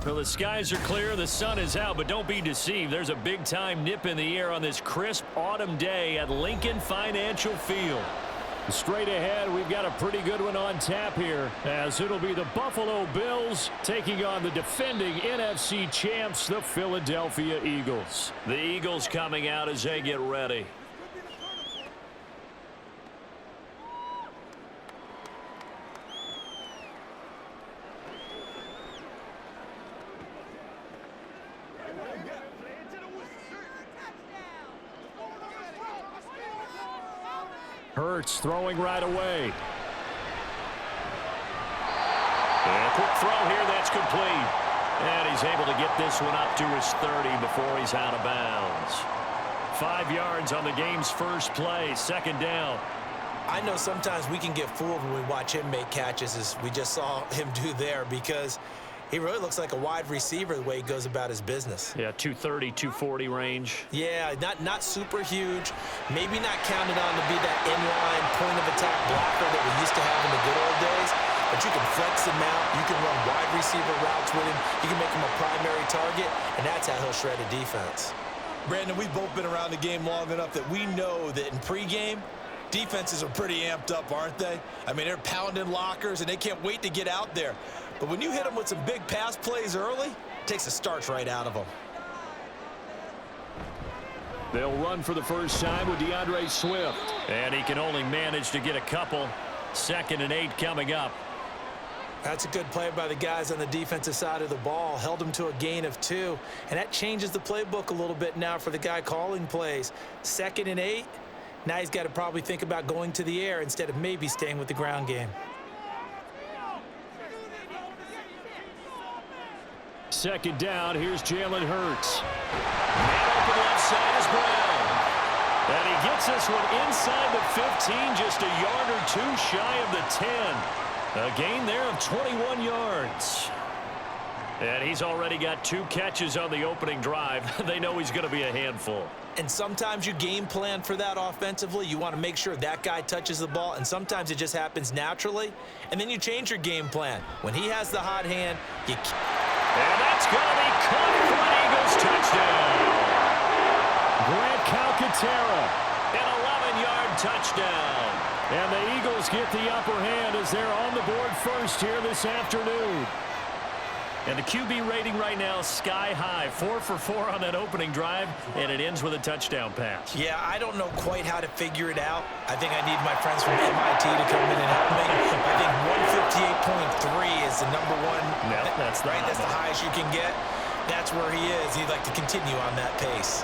Well, the skies are clear, the sun is out, but don't be deceived. There's a big-time nip in the air on this crisp autumn day at Lincoln Financial Field. Straight ahead, we've got a pretty good one on tap here, as it'll be the Buffalo Bills taking on the defending NFC champs, the Philadelphia Eagles. The Eagles coming out as they get ready. Hurts throwing right away. And quick throw here, that's complete. And he's able to get this one up to his 30 before he's out of bounds. 5 yards on the game's first play, second down. I know sometimes we can get fooled when we watch him make catches, as we just saw him do there, because he really looks like a wide receiver the way he goes about his business. Yeah, 230, 240 range. Yeah, not super huge. Maybe not counted on to be that inline point-of-attack blocker that we used to have in the good old days. But you can flex him out. You can run wide receiver routes with him. You can make him a primary target, and that's how he'll shred a defense. Brandon, we've both been around the game long enough that we know that in pregame, defenses are pretty amped up, aren't they? I mean, they're pounding lockers, and they can't wait to get out there. But when you hit them with some big pass plays early, it takes the starch right out of them. They'll run for the first time with DeAndre Swift. And he can only manage to get a couple. 2nd and 8 coming up. That's a good play by the guys on the defensive side of the ball. Held them to a gain of 2. And that changes the playbook a little bit now for the guy calling plays. 2nd and 8. Now he's got to probably think about going to the air instead of maybe staying with the ground game. 2nd down, here's Jalen Hurts. Man open left side is Brown. And he gets this one inside the 15, just a yard or 2 shy of the 10. A gain there of 21 yards. And he's already got 2 catches on the opening drive. They know he's going to be a handful. And sometimes you game plan for that offensively. You want to make sure that guy touches the ball, and sometimes it just happens naturally. And then you change your game plan. When he has the hot hand, you... And that's going to be caught for an Eagles touchdown. Grant Calcaterra, an 11-yard touchdown. And the Eagles get the upper hand as they're on the board first here this afternoon. And the QB rating right now, sky high. 4 for 4 on that opening drive, and it ends with a touchdown pass. Yeah, I don't know quite how to figure it out. I think I need my friends from MIT to come in and help me. I think 158.3 is the number one. No, that's right. That's the highest you can get. That's where he is. He'd like to continue on that pace.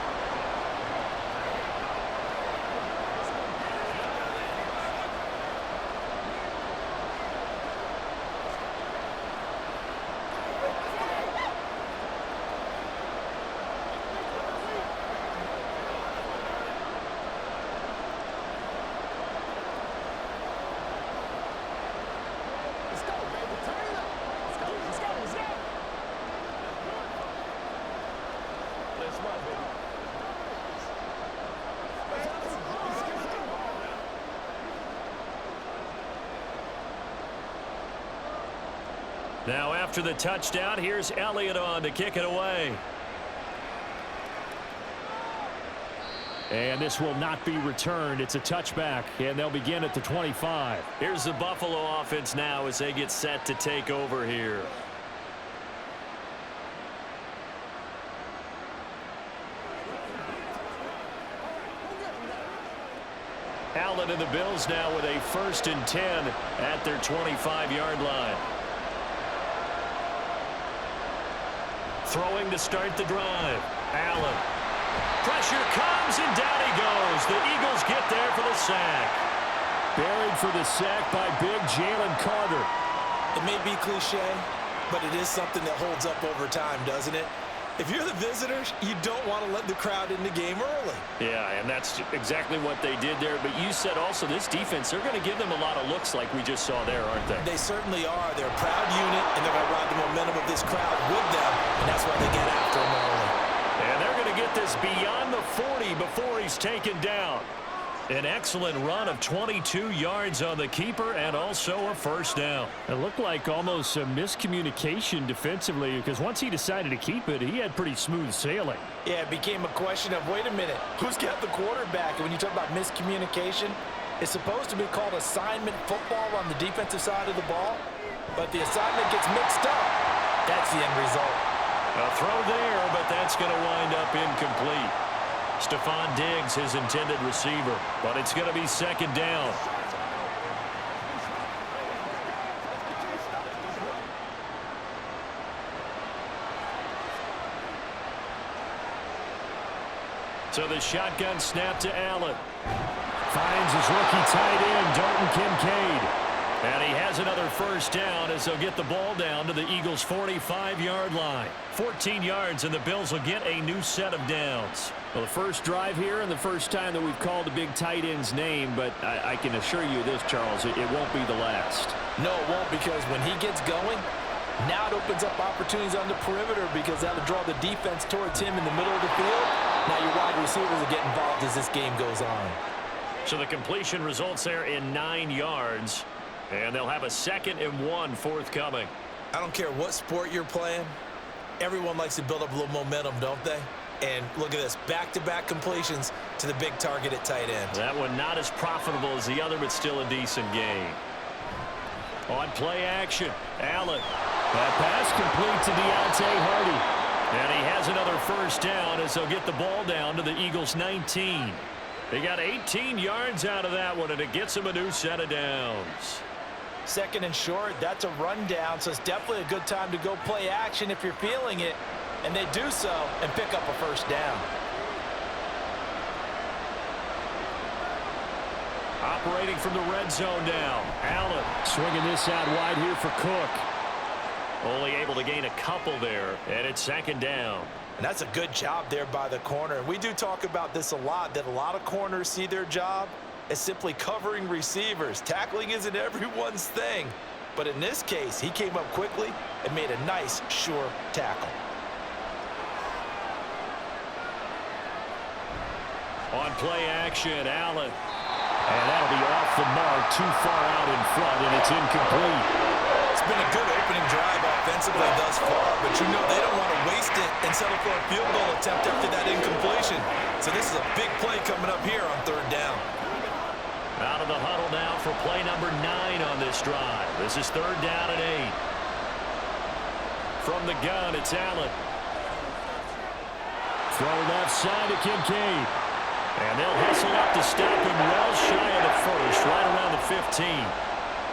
Now after the touchdown, here's Elliott on to kick it away. And this will not be returned. It's a touchback, and they'll begin at the 25. Here's the Buffalo offense now as they get set to take over here. Allen and the Bills now with a 1st and 10 at their 25-yard line. Throwing to start the drive. Allen. Pressure comes, and down he goes. The Eagles get there for the sack. Buried for the sack by big Jalen Carter. It may be cliche, but it is something that holds up over time, doesn't it? If you're the visitors, you don't want to let the crowd in the game early. Yeah, and that's exactly what they did there. But you said also this defense, they're going to give them a lot of looks like we just saw there, aren't they? They certainly are. They're a proud unit, and they're going to ride the momentum of this crowd with them, and that's why they get after them early. And they're going to get this beyond the 40 before he's taken down. An excellent run of 22 yards on the keeper and also a first down. It looked like almost a miscommunication defensively because once he decided to keep it, he had pretty smooth sailing. Yeah, it became a question of, wait a minute, who's got the quarterback? And when you talk about miscommunication, it's supposed to be called assignment football on the defensive side of the ball, but the assignment gets mixed up. That's the end result. A throw there, but that's going to wind up incomplete. Stephon Diggs, his intended receiver, but it's going to be second down. So the shotgun snap to Allen. Finds his rookie tight end, Dalton Kincaid. And he has another first down as they'll get the ball down to the Eagles' 45-yard line. 14 yards, and the Bills will get a new set of downs. Well, the first drive here and the first time that we've called the big tight end's name, but I can assure you this, Charles, it won't be the last. No, it won't, because when he gets going, now it opens up opportunities on the perimeter because that'll draw the defense towards him in the middle of the field. Now your wide receivers will get involved as this game goes on. So the completion results there in 9 yards. And they'll have a 2nd and 1 forthcoming. I don't care what sport you're playing. Everyone likes to build up a little momentum, don't they? And look at this, back-to-back completions to the big target at tight end. That one not as profitable as the other, but still a decent gain. On play action, Allen. That pass complete to Deontay Hardy. And he has another first down as they'll get the ball down to the Eagles' 19. They got 18 yards out of that one, and it gets them a new set of downs. 2nd and short, that's a rundown, so it's definitely a good time to go play action if you're feeling it. And they do so and pick up a first down. Operating from the red zone now. Allen swinging this out wide here for Cook. Only able to gain a couple there, and it's 2nd down. And that's a good job there by the corner. And we do talk about this a lot, that a lot of corners see their job as simply covering receivers. Tackling isn't everyone's thing. But in this case, he came up quickly and made a nice, sure tackle. On play action, Allen. And that'll be off the mark, too far out in front, and it's incomplete. It's been a good opening drive offensively thus far, but you know they don't want to waste it and settle for a field goal attempt after that incompletion. So this is a big play coming up here on 3rd down. Out of the huddle now for play number 9 on this drive. This is 3rd down and 8. From the gun, it's Allen. Throw left side to Kincaid. And they'll hustle up to stop him well shy of the first, right around the 15.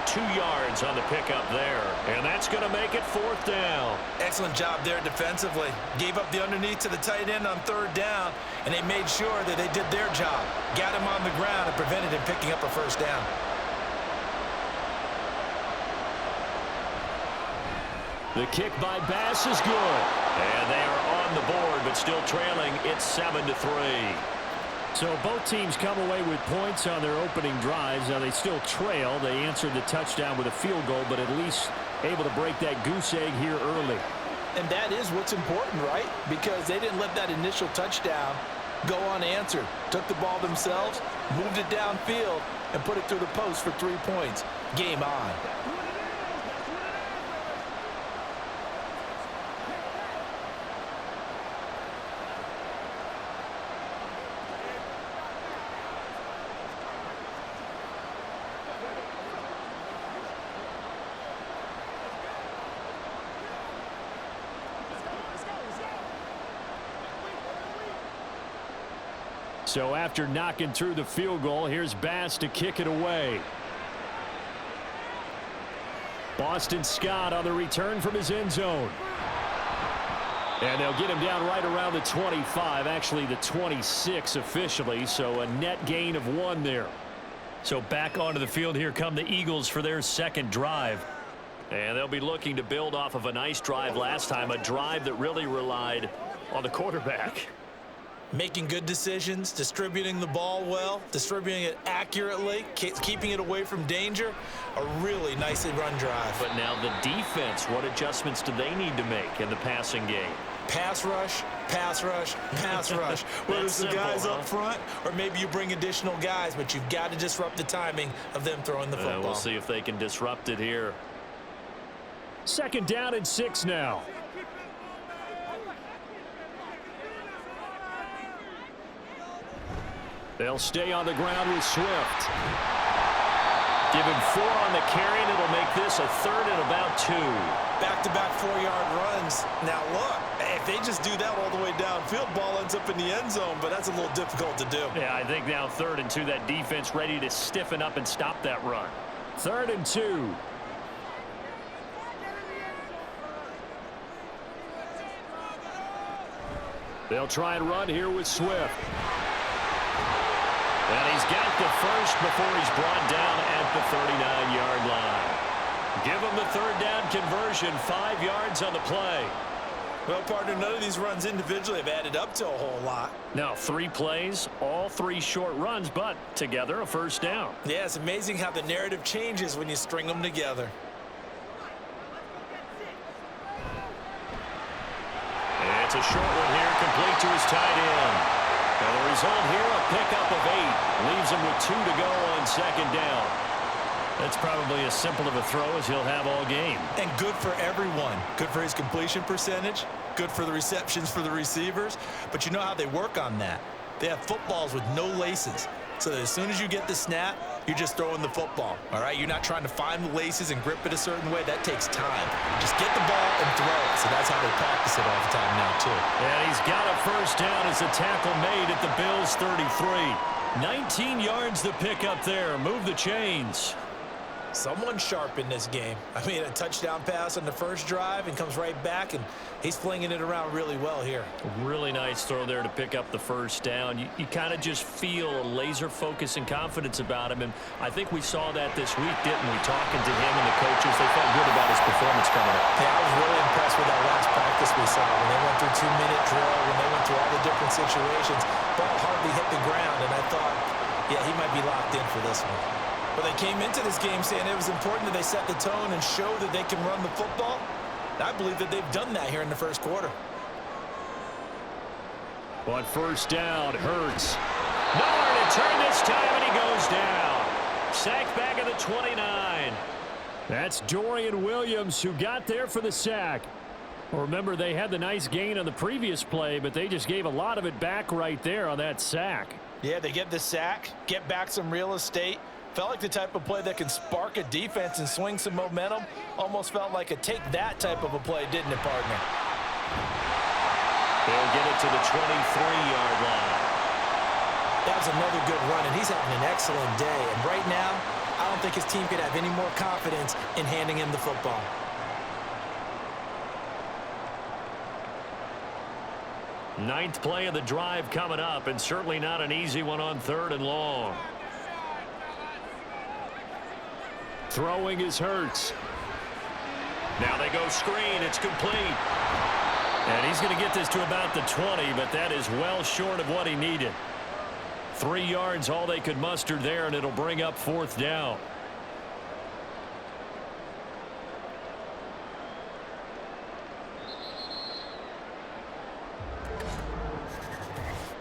2 yards on the pickup there, and that's going to make it 4th down. Excellent job there defensively. Gave up the underneath to the tight end on 3rd down, and they made sure that they did their job. Got him on the ground and prevented him picking up a first down. The kick by Bass is good. And they are on the board, but still trailing. It's 7-3. So both teams come away with points on their opening drives. Now they still trail. They answered the touchdown with a field goal, but at least able to break that goose egg here early. And that is what's important, right? Because they didn't let that initial touchdown go unanswered. Took the ball themselves, moved it downfield, and put it through the post for 3 points. Game on. So after knocking through the field goal, here's Bass to kick it away. Boston Scott on the return from his end zone. And they'll get him down right around the 25, actually the 26 officially, so a net gain of 1 there. So back onto the field here come the Eagles for their 2nd drive. And they'll be looking to build off of a nice drive last time, a drive that really relied on the quarterback. Making good decisions, distributing the ball well, distributing it accurately, keeping it away from danger. A really nicely run drive. But now the defense, what adjustments do they need to make in the passing game? Pass rush, pass rush, pass rush. Whether it's the guys up front or maybe you bring additional guys, but you've got to disrupt the timing of them throwing the football. We'll see if they can disrupt it here. 2nd down and 6 now. They'll stay on the ground with Swift. Give him 4 on the carry, and it'll make this a 3rd and about 2. Back-to-back 4-yard runs. Now, look, if they just do that all the way downfield, ball ends up in the end zone, but that's a little difficult to do. Yeah, I think now 3rd and 2, that defense ready to stiffen up and stop that run. 3rd and 2. They'll try and run here with Swift. And he's got the first before he's brought down at the 39-yard line. Give him the 3rd down conversion, 5 yards on the play. Well, partner, none of these runs individually have added up to a whole lot. Now, 3 plays, all 3 short runs, but together a 1st down. Yeah, it's amazing how the narrative changes when you string them together. It's a short one here, complete to his tight end. And the result here, a pickup of 8. Leaves him with 2 to go on 2nd down. That's probably as simple of a throw as he'll have all game. And good for everyone. Good for his completion percentage. Good for the receptions for the receivers. But you know how they work on that. They have footballs with no laces. So that as soon as you get the snap, you're just throwing the football. All right? You're not trying to find the laces and grip it a certain way. That takes time. Just get the ball and throw it. So that's how they practice it all the time now, too. And he's got a 1st down as a tackle made at the Bills' 33. 19 yards the pick up there. Move the chains. Someone's sharp in this game. I mean, a touchdown pass on the first drive and comes right back, and he's flinging it around really well here. Really nice throw there to pick up the 1st down. You kind of just feel a laser focus and confidence about him, and I think we saw that this week, didn't we? Talking to him and the coaches, they felt good about his performance coming up. Yeah, I was really impressed with that last practice we saw when they went through 2-minute drill, when they went through all the different situations. Ball hardly hit the ground, and I thought, yeah, he might be locked in for this one. But they came into this game saying it was important that they set the tone and show that they can run the football. I believe that they've done that here in the 1st quarter. On 1st down, Hurts. Nowhere to turn this time, and he goes down. Sacked back at the 29. That's Dorian Williams who got there for the sack. Well, remember, they had the nice gain on the previous play, but they just gave a lot of it back right there on that sack. Yeah, they get the sack, get back some real estate. Felt like the type of play that can spark a defense and swing some momentum. Almost felt like a take-that type of a play, didn't it, partner? They'll get it to the 23-yard line. That was another good run, and he's having an excellent day. And right now, I don't think his team could have any more confidence in handing him the football. Ninth play of the drive coming up, and certainly not an easy one on 3rd and long. Throwing is Hurts. Now they go screen. It's complete. And he's going to get this to about the 20, but that is well short of what he needed. 3 yards, all they could muster there, and it'll bring up 4th down.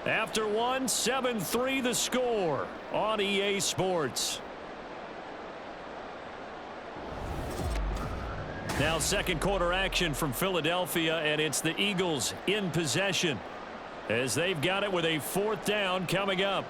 After one, 7-3 the score on EA Sports. Now 2nd quarter action from Philadelphia, and it's the Eagles in possession as they've got it with a 4th down coming up.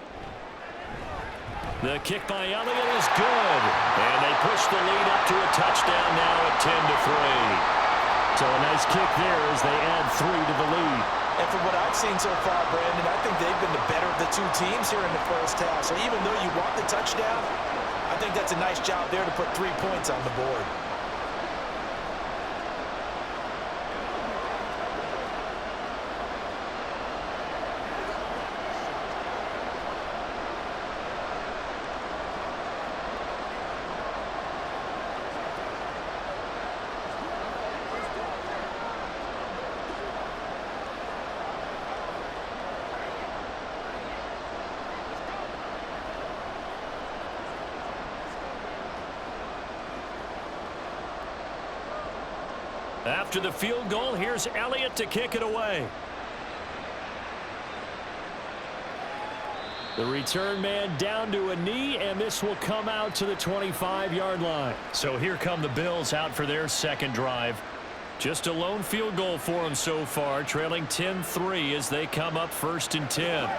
The kick by Elliott is good, and they push the lead up to a touchdown now at 10-3. So a nice kick there as they add 3 to the lead. And from what I've seen so far, Brandon, I think they've been the better of the 2 teams here in the 1st half. So even though you want the touchdown, I think that's a nice job there to put 3 points on the board. After the field goal, here's Elliott to kick it away. The return man down to a knee, and this will come out to the 25-yard line. So here come the Bills out for their second drive. Just a lone field goal for them so far, trailing 10-3 as they come up 1st and 10.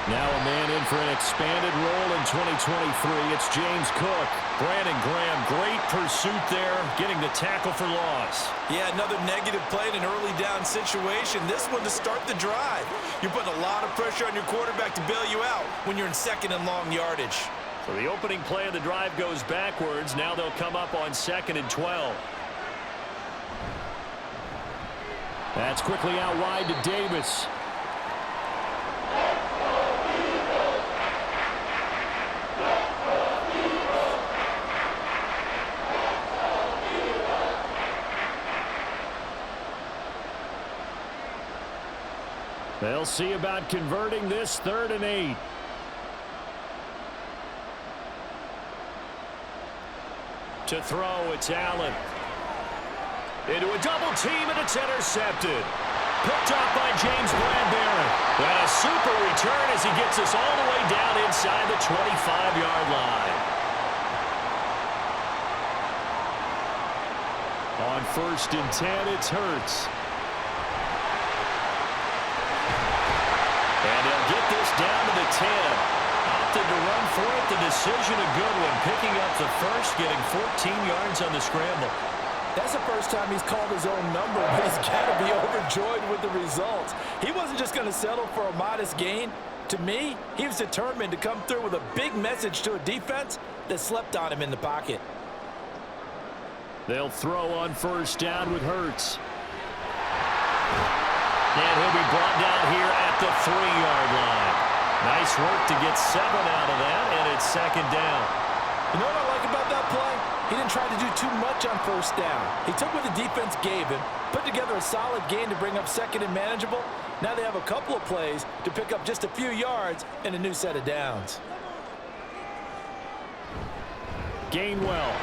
Now a man in for an expanded role in 2023. It's James Cook. Brandon Graham, great pursuit there, getting the tackle for loss. Yeah, another negative play in an early down situation. This one to start the drive. You're putting a lot of pressure on your quarterback to bail you out when you're in 2nd and long yardage. So the opening play of the drive goes backwards. Now they'll come up on 2nd and 12. That's quickly out wide to Davis. They'll see about converting this 3rd and 8. To throw, it's Allen. Into a double team, and it's intercepted. Picked up by James Bradbury. And a super return as he gets us all the way down inside the 25-yard line. On 1st and 10, it's Hurts. And he'll get this down to the 10. Opted to run for it. The decision a good one. Picking up the first, getting 14 yards on the scramble. That's the first time he's called his own number, but he's got to be overjoyed with the results. He wasn't just going to settle for a modest gain. To me, he was determined to come through with a big message to a defense that slept on him in the pocket. They'll throw on 1st down with Hurts. And he'll be brought down here at the 3-yard line. Nice work to get 7 out of that, and it's 2nd down. You know what I like about that play? He didn't try to do too much on 1st down. He took what the defense gave him, put together a solid gain to bring up 2nd and manageable. Now they have a couple of plays to pick up just a few yards and a new set of downs. Gainwell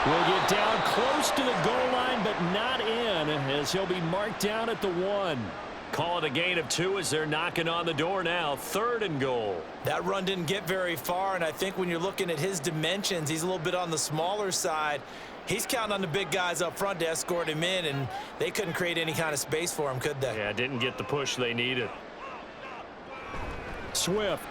will get down close to the goal line, but not in, as he'll be marked down at the 1. Call it a gain of 2 as they're knocking on the door now. 3rd and goal. That run didn't get very far, and I think when you're looking at his dimensions, he's a little bit on the smaller side. He's counting on the big guys up front to escort him in, and they couldn't create any kind of space for him, could they? Yeah, didn't get the push they needed. Swift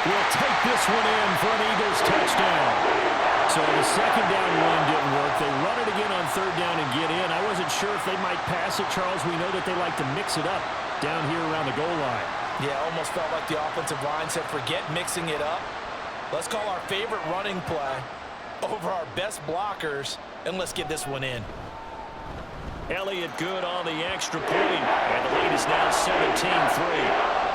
will take this one in for an Eagles touchdown. So the 2nd down run didn't work. They run it again on 3rd down and get in. I wasn't sure if they might pass it, Charles. We know that they like to mix it up down here around the goal line. Yeah, almost felt like the offensive line said, forget mixing it up. Let's call our favorite running play over our best blockers, and let's get this one in. Elliott good on the extra point. And the lead is now 17-3.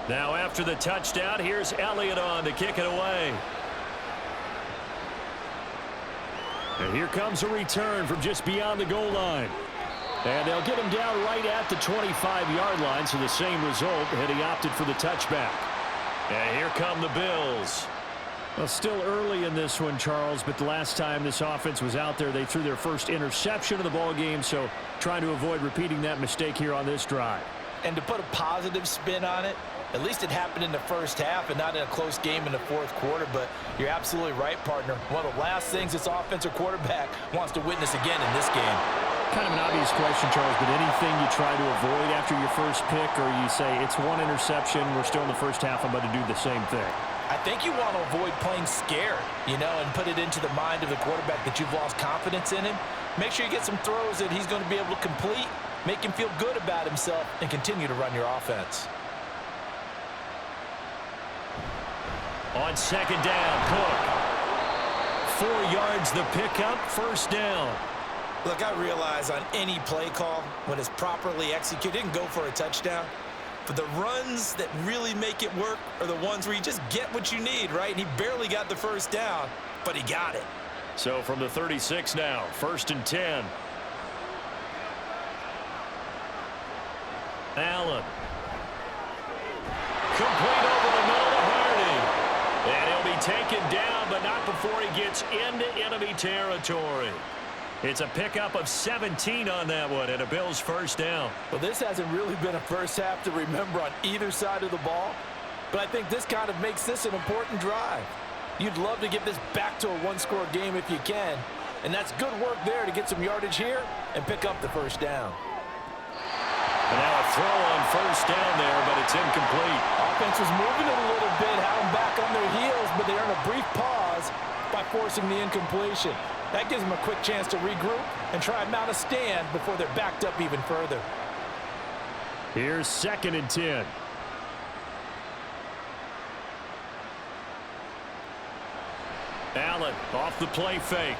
Now after the touchdown, here's Elliott on to kick it away. And here comes a return from just beyond the goal line. And they'll get him down right at the 25-yard line, so the same result, and he opted for the touchback. And here come the Bills. Well, still early in this one, Charles, but the last time this offense was out there, they threw their first interception of the ball game, so trying to avoid repeating that mistake here on this drive. And to put a positive spin on it, at least it happened in the first half and not in a close game in the 4th quarter, but you're absolutely right, partner. One of the last things this offensive quarterback wants to witness again in this game. Kind of an obvious question, Charles, but anything you try to avoid after your first pick, or you say it's one interception, we're still in the first half, I'm about to do the same thing? I think you want to avoid playing scared, and put it into the mind of the quarterback that you've lost confidence in him. Make sure you get some throws that he's going to be able to complete, make him feel good about himself, and continue to run your offense. On second down, Cook. 4 yards the pickup, first down. Look, I realize on any play call, when it's properly executed, it can go for a touchdown. But the runs that really make it work are the ones where you just get what you need, right? And he barely got the first down, but he got it. So from the 36 now, 1st and 10. Allen. Complete over the middle to Harding. And he'll be taken down, but not before he gets into enemy territory. It's a pickup of 17 on that one, and a Bills first down. Well, this hasn't really been a first half to remember on either side of the ball, but I think this kind of makes this an important drive. You'd love to get this back to a one-score game if you can, and that's good work there to get some yardage here and pick up the first down. And now a throw on first down there, but it's incomplete. Offense was moving it a little bit, had them back on their heels, but they earn a brief pause by forcing the incompletion. That gives them a quick chance to regroup and try and mount a stand before they're backed up even further. Here's 2nd and 10. Allen off the play fake.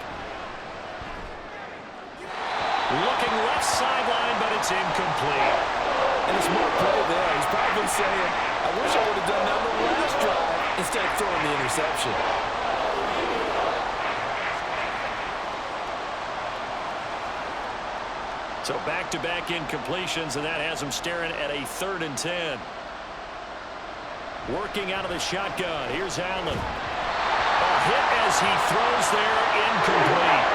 Looking left sideline, but it's incomplete. And a smart play there. He's probably saying, I wish I would have done that on the last drive instead of throwing the interception. So back-to-back incompletions, and that has him staring at a 3rd and 10. Working out of the shotgun. Here's Allen. A hit as he throws there, incomplete.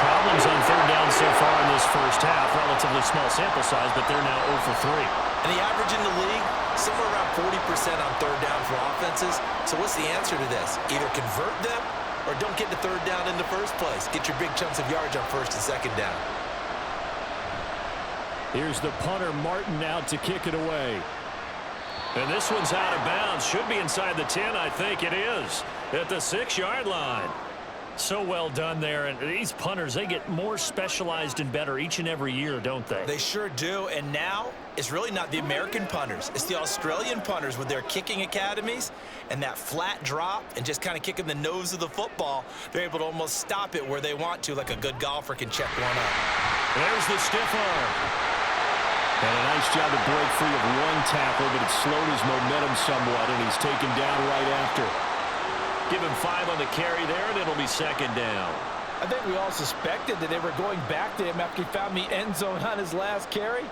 Problems on 3rd down so far in this first half. Relatively small sample size, but they're now 0 for 3. And the average in the league, somewhere around 40% on 3rd down for offenses. So what's the answer to this? Either convert them or don't get the 3rd down in the first place. Get your big chunks of yardage on 1st and 2nd down. Here's the punter, Martin, out to kick it away. And this one's out of bounds. Should be inside the 10, I think it is. At the 6-yard line. So well done there. And these punters, they get more specialized and better each and every year, don't they? They sure do. And now, it's really not the American punters. It's the Australian punters with their kicking academies and that flat drop and just kind of kicking the nose of the football. They're able to almost stop it where they want to, like a good golfer can check one up. There's the stiff arm. And a nice job to break free of one tackle, but it slowed his momentum somewhat, and he's taken down right after. Give him 5 on the carry there, and it'll be 2nd down. I think we all suspected that they were going back to him after he found the end zone on his last carry,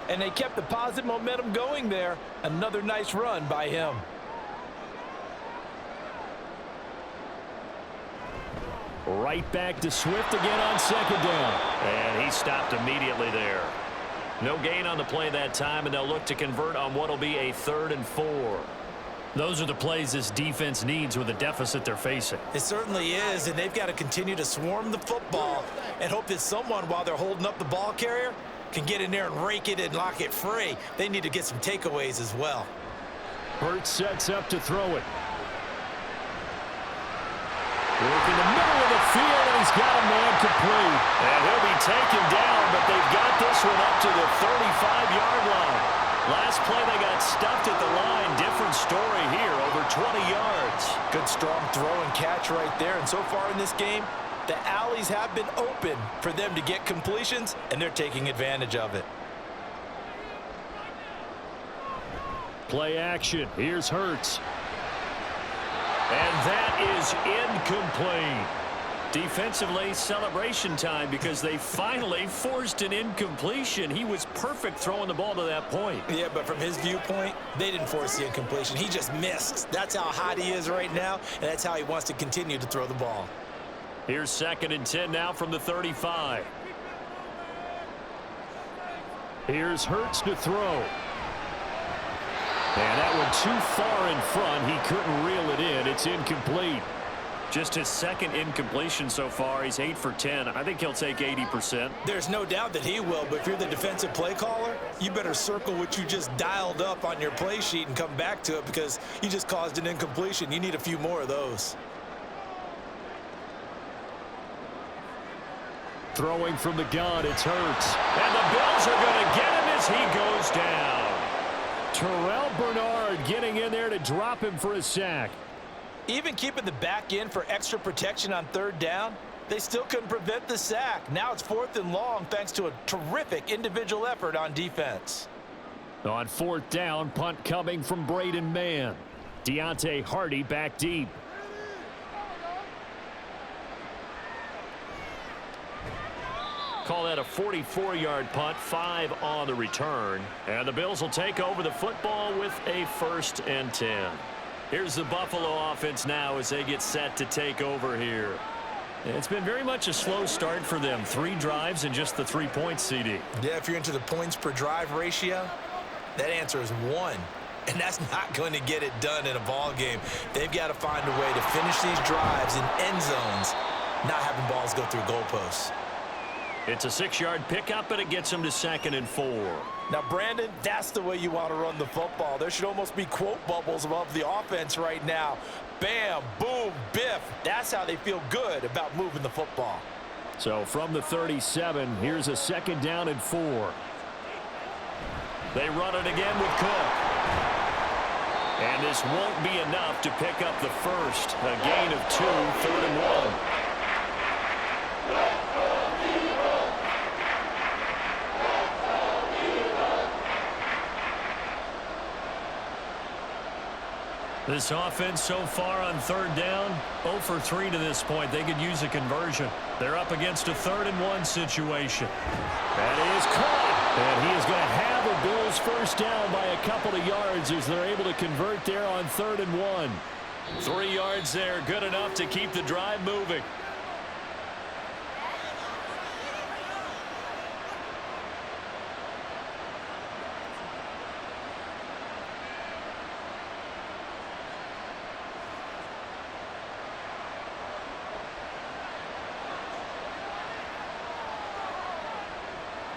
and they kept the positive momentum going there. Another nice run by him. Right back to Swift again on 2nd down. And he stopped immediately there. No gain on the play that time, and they'll look to convert on what will be a 3rd and 4. Those are the plays this defense needs with the deficit they're facing. It certainly is, and they've got to continue to swarm the football and hope that someone, while they're holding up the ball carrier, can get in there and rake it and lock it free. They need to get some takeaways as well. Hurts sets up to throw it. Work in the middle of the field, and he's got a man complete. And he'll be taken down, but they've got this one up to the 35-yard line. Last play, they got stuffed at the line. Different story here, over 20 yards. Good strong throw and catch right there. And so far in this game, the alleys have been open for them to get completions, and they're taking advantage of it. Play action. Here's Hurts. And that is incomplete. Defensively, celebration time because they finally forced an incompletion. He was perfect throwing the ball to that point. Yeah, but from his viewpoint, they didn't force the incompletion. He just missed. That's how hot he is right now, and that's how he wants to continue to throw the ball. Here's 2nd and 10 now from the 35. Here's Hurts to throw. And that one too far in front. He couldn't reel it in. It's incomplete. Just his second incompletion so far. He's 8 for 10. I think he'll take 80%. There's no doubt that he will, but if you're the defensive play caller, you better circle what you just dialed up on your play sheet and come back to it because you just caused an incompletion. You need a few more of those. Throwing from the gun, it's Hurts. And the Bills are going to get him as he goes down. Terrell Bernard getting in there to drop him for a sack. Even keeping the back in for extra protection on third down, they still couldn't prevent the sack. Now it's 4th and long thanks to a terrific individual effort on defense. On 4th down, punt coming from Braden Mann. Deontay Hardy back deep. Call that a 44-yard punt, 5 on the return. And the Bills will take over the football with a 1st and 10. Here's the Buffalo offense now as they get set to take over here. It's been very much a slow start for them. 3 drives and just the 3 points, CD. Yeah, if you're into the points per drive ratio, that answer is 1. And that's not going to get it done in a ball game. They've got to find a way to finish these drives in end zones, not having balls go through goalposts. It's a 6-yard pickup, and it them to 2nd and 4. Now, Brandon, that's the way you want to run the football. There should almost be quote bubbles above the offense right now. Bam, boom, biff. That's how they feel good about moving the football. So from the 37, here's a 2nd down and 4. They run it again with Cook. And this won't be enough to pick up the first. A gain of 2, 3rd and 1. This offense so far on 3rd down, 0 for 3 to this point. They could use a conversion. They're up against a 3rd and 1 situation. That is caught. And he is going to have the Bills first down by a couple of yards as they're able to convert there on 3rd and 1. 3 yards there, good enough to keep the drive moving.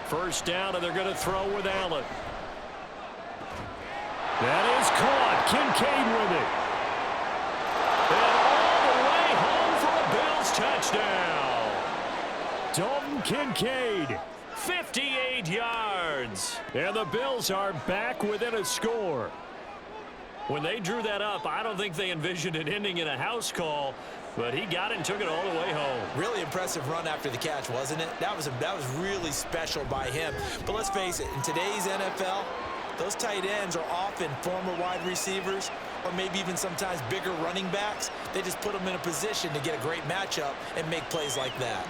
First down, and they're going to throw with Allen. That is caught. Kincaid with it. And all the way home for a Bills touchdown. Dalton Kincaid, 58 yards. And the Bills are back within a score. When they drew that up, I don't think they envisioned it ending in a house call. But he got it and took it all the way home. Really impressive run after the catch, wasn't it? That was really special by him. But let's face it, in today's NFL, those tight ends are often former wide receivers or maybe even sometimes bigger running backs. They just put them in a position to get a great matchup and make plays like that.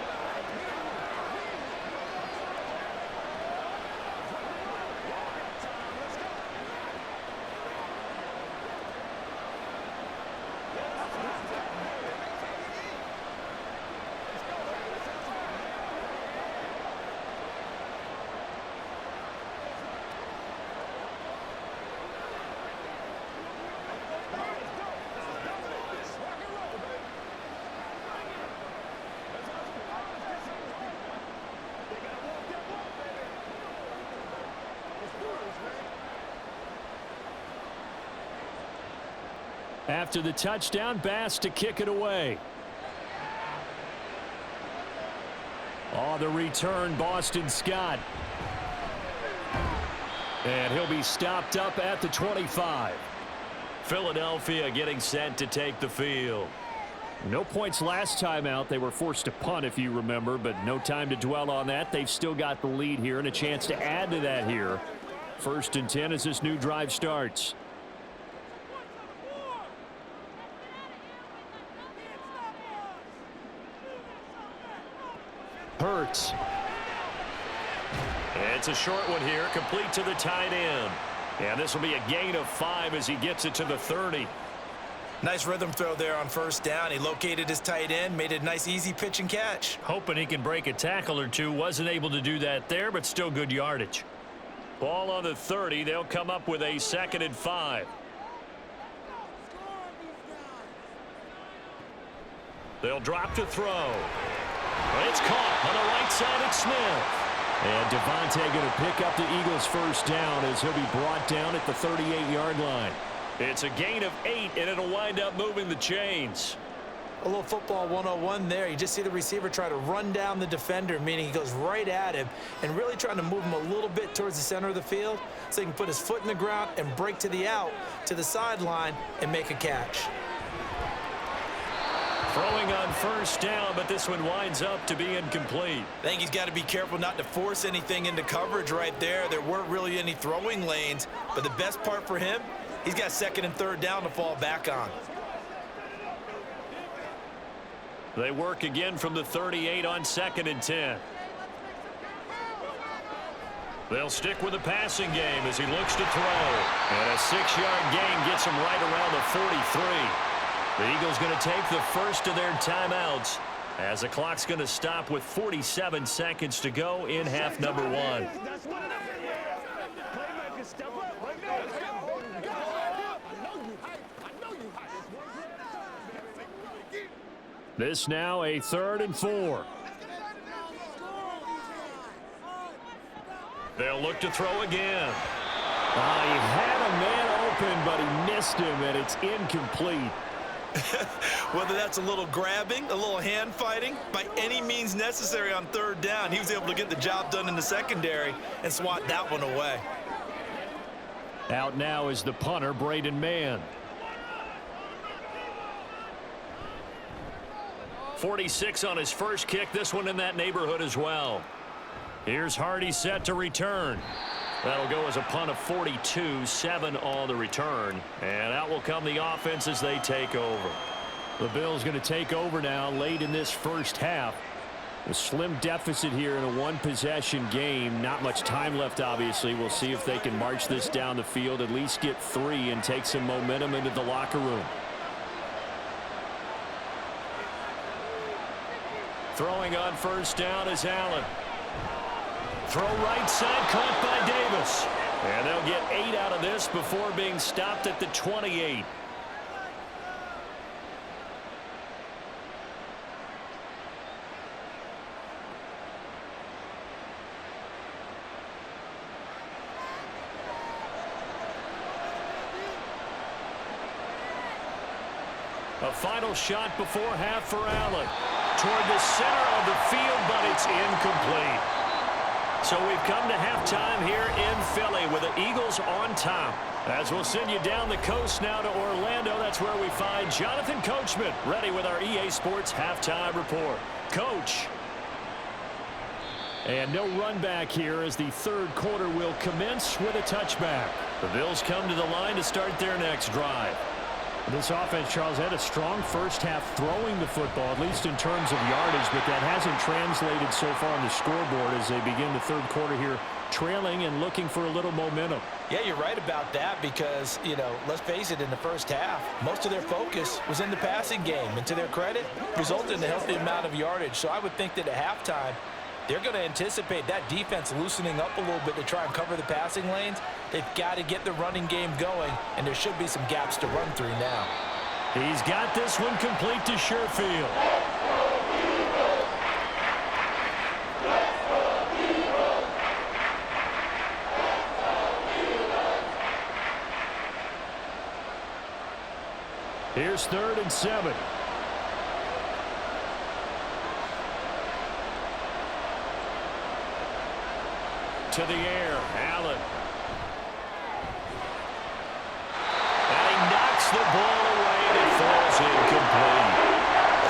After the touchdown, Bass to kick it away. On the return, Boston Scott. And he'll be stopped up at the 25. Philadelphia getting set to take the field. No points last time out. They were forced to punt, if you remember, but no time to dwell on that. They've still got the lead here and a chance to add to that here. 1st and 10 as this new drive starts. Hurts. It's a short one here, complete to the tight end. And this will be a gain of 5 as he gets it to the 30. Nice rhythm throw there on 1st down. He located his tight end, made a nice easy pitch and catch. Hoping he can break a tackle or two. Wasn't able to do that there, but still good yardage. Ball on the 30. They'll come up with a 2nd and 5. They'll drop to throw. It's caught on the right side at Smith. And Devontae going to pick up the Eagles' first down as he'll be brought down at the 38-yard line. It's a gain of 8, and it'll wind up moving the chains. A little football 101 there. You just see the receiver try to run down the defender, meaning he goes right at him and really trying to move him a little bit towards the center of the field so he can put his foot in the ground and break to the out, to the sideline, and make a catch. Throwing on first down, but this one winds up to be incomplete. I think he's got to be careful not to force anything into coverage right there. There weren't really any throwing lanes, but the best part for him, he's got second and third down to fall back on. They work again from the 38 on 2nd and 10. They'll stick with the passing game as he looks to throw. And a 6-yard gain gets him right around the 43. The Eagles going to take the first of their timeouts as the clock's going to stop with 47 seconds to go in half number 1. This now a 3rd and 4. They'll look to throw again. He had a man open, but he missed him, and it's incomplete. Whether that's a little grabbing, a little hand fighting, by any means necessary on 3rd down, he was able to get the job done in the secondary and swat that one away. Out now is the punter, Braden Mann. 46 on his first kick. This one in that neighborhood as well. Here's Hardy set to return. That'll go as a punt of 42, 7 on the return. And out will come the offense as they take over. The Bills going to take over now late in this first half. A slim deficit here in a one-possession game. Not much time left, obviously. We'll see if they can march this down the field, at least get 3 and take some momentum into the locker room. Throwing on first down is Allen. Throw right side, caught by Davis. And they'll get 8 out of this before being stopped at the 28. A final shot before half for Allen. Toward the center of the field, but it's incomplete. So we've come to halftime here in Philly with the Eagles on top. As we'll send you down the coast now to Orlando, that's where we find Jonathan Coachman ready with our EA Sports halftime report. Coach. And no run back here as the 3rd quarter will commence with a touchback. The Bills come to the line to start their next drive. This offense, Charles, had a strong first half throwing the football, at least in terms of yardage, but that hasn't translated so far on the scoreboard as they begin the 3rd quarter here, trailing and looking for a little momentum. Yeah, you're right about that because, let's face it, in the first half, most of their focus was in the passing game. And to their credit, resulted in a healthy amount of yardage. So I would think that at halftime, they're going to anticipate that defense loosening up a little bit to try and cover the passing lanes. They've got to get the running game going, and there should be some gaps to run through now. He's got this one complete to Sherfield. Here's 3rd and 7. To the air, Allen. And he knocks the ball away and it falls incomplete.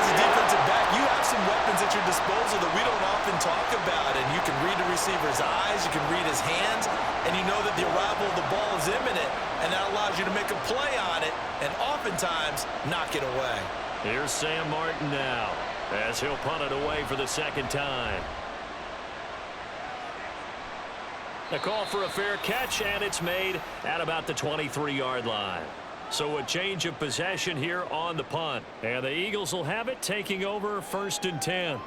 As a defensive back, you have some weapons at your disposal that we don't often talk about. And you can read the receiver's eyes, you can read his hands, and you know that the arrival of the ball is imminent, and that allows you to make a play on it and oftentimes knock it away. Here's Sam Martin now as he'll punt it away for the 2nd time. A call for a fair catch, and it's made at about the 23-yard line. So a change of possession here on the punt. And the Eagles will have it, taking over 1st and 10.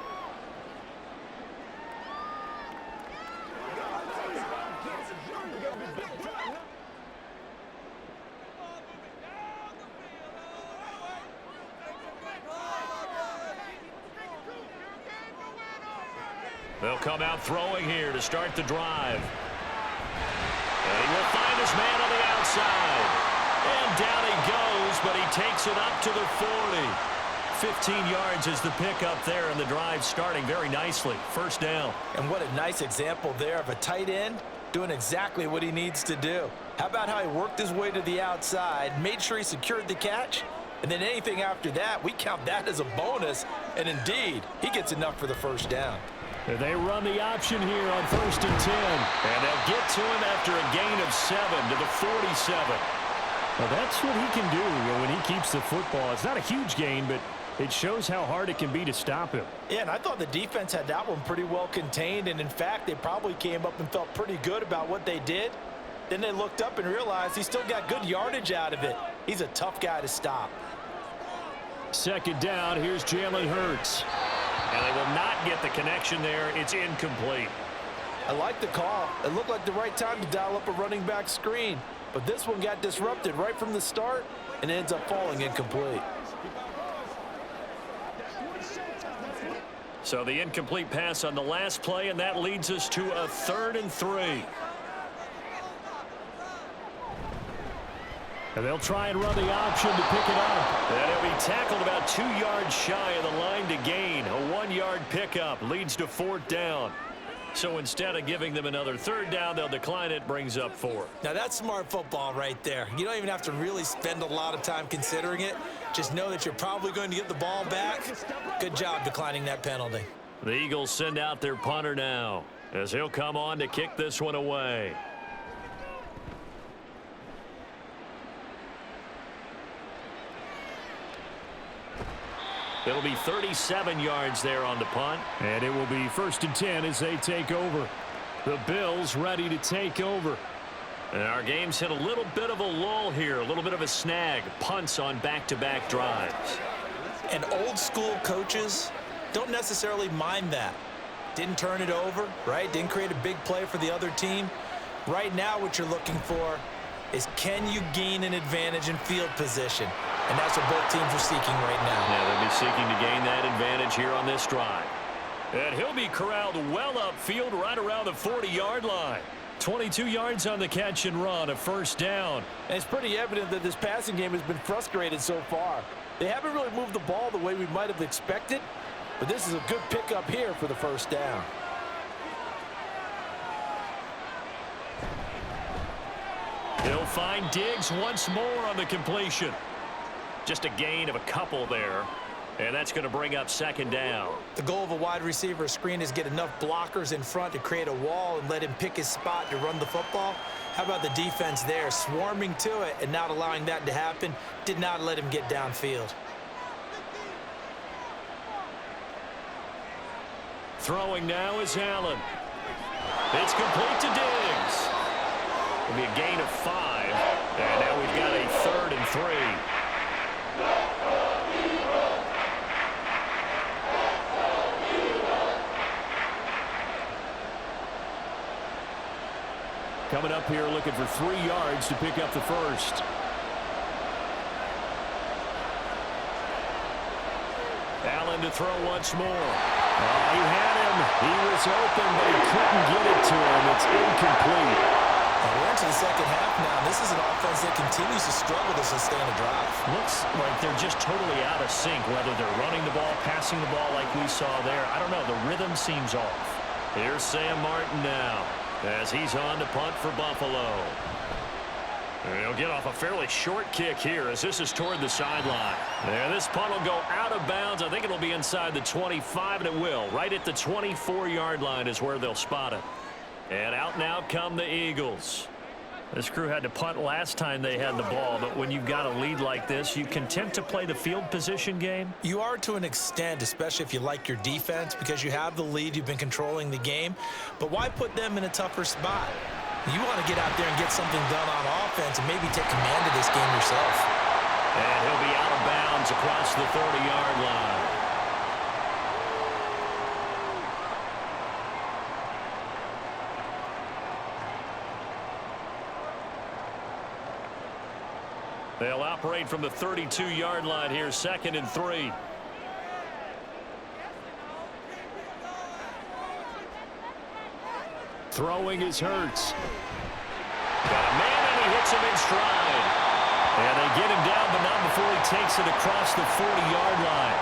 They'll come out throwing here to start the drive. And he will find his man on the outside. And down he goes, but he takes it up to the 40. 15 yards is the pickup there, and the drive starting very nicely. First down. And what a nice example there of a tight end doing exactly what he needs to do. How about how he worked his way to the outside, made sure he secured the catch, and then anything after that, we count that as a bonus. And indeed, he gets enough for the first down. They run the option here on 1st and 10. And they'll get to him after a gain of 7 to the 47. Well, that's what he can do when he keeps the football. It's not a huge gain, but it shows how hard it can be to stop him. Yeah, and I thought the defense had that one pretty well contained. And, in fact, they probably came up and felt pretty good about what they did. Then they looked up and realized he still got good yardage out of it. He's a tough guy to stop. 2nd down, here's Jalen Hurts. And they will not get the connection there. It's incomplete. I like the call. It looked like the right time to dial up a running back screen. But this one got disrupted right from the start and ends up falling incomplete. So the incomplete pass on the last play, and that leads us to a 3rd and 3. And they'll try and run the option to pick it up. And he'll be tackled about 2 yards shy of the line to gain. A 1-yard pickup leads to 4th down. So instead of giving them another 3rd down, they'll decline it, brings up 4. Now that's smart football right there. You don't even have to really spend a lot of time considering it. Just know that you're probably going to get the ball back. Good job declining that penalty. The Eagles send out their punter now as he'll come on to kick this one away. It'll be 37 yards there on the punt. And it will be 1st and 10 as they take over. The Bills ready to take over. And our game's hit a little bit of a lull here, a little bit of a snag. Punts on back-to-back drives. And old school coaches don't necessarily mind that. Didn't turn it over, right? Didn't create a big play for the other team. Right now what you're looking for is, can you gain an advantage in field position? And that's what both teams are seeking right now. Yeah, they'll be seeking to gain that advantage here on this drive. And he'll be corralled well upfield right around the 40-yard line. 22 yards on the catch and run, a 1st down. And it's pretty evident that this passing game has been frustrated so far. They haven't really moved the ball the way we might have expected, but this is a good pickup here for the 1st down. He'll find Diggs once more on the completion. Just a gain of a couple there. And that's going to bring up 2nd down. The goal of a wide receiver screen is get enough blockers in front to create a wall and let him pick his spot to run the football. How about the defense there, swarming to it and not allowing that to happen? Did not let him get downfield. Throwing now is Allen. It's complete to Diggs. It'll be a gain of 5. And now we've got a 3rd and 3. Coming up here looking for 3 yards to pick up the 1st. Allen to throw once more. He had him. He was open, but he couldn't get it to him. It's incomplete. We're into the 2nd half now. This is an offense that continues to struggle to sustain a drive. Looks like they're just totally out of sync, whether they're running the ball, passing the ball like we saw there. I don't know. The rhythm seems off. Here's Sam Martin now as he's on to punt for Buffalo. And he'll get off a fairly short kick here as this is toward the sideline. And this punt will go out of bounds. I think it'll be inside the 25, and it will. Right at the 24-yard line is where they'll spot it. And out now come the Eagles. This crew had to punt last time they had the ball, but when you've got a lead like this, you content to play the field position game? You are to an extent, especially if you like your defense, because you have the lead, you've been controlling the game. But why put them in a tougher spot? You want to get out there and get something done on offense and maybe take command of this game yourself. And he'll be out of bounds across the 30-yard line. They'll operate from the 32-yard line here, 2nd and 3. Throwing is Hurts. Got a man, and he hits him in stride. And they get him down, but not before he takes it across the 40-yard line.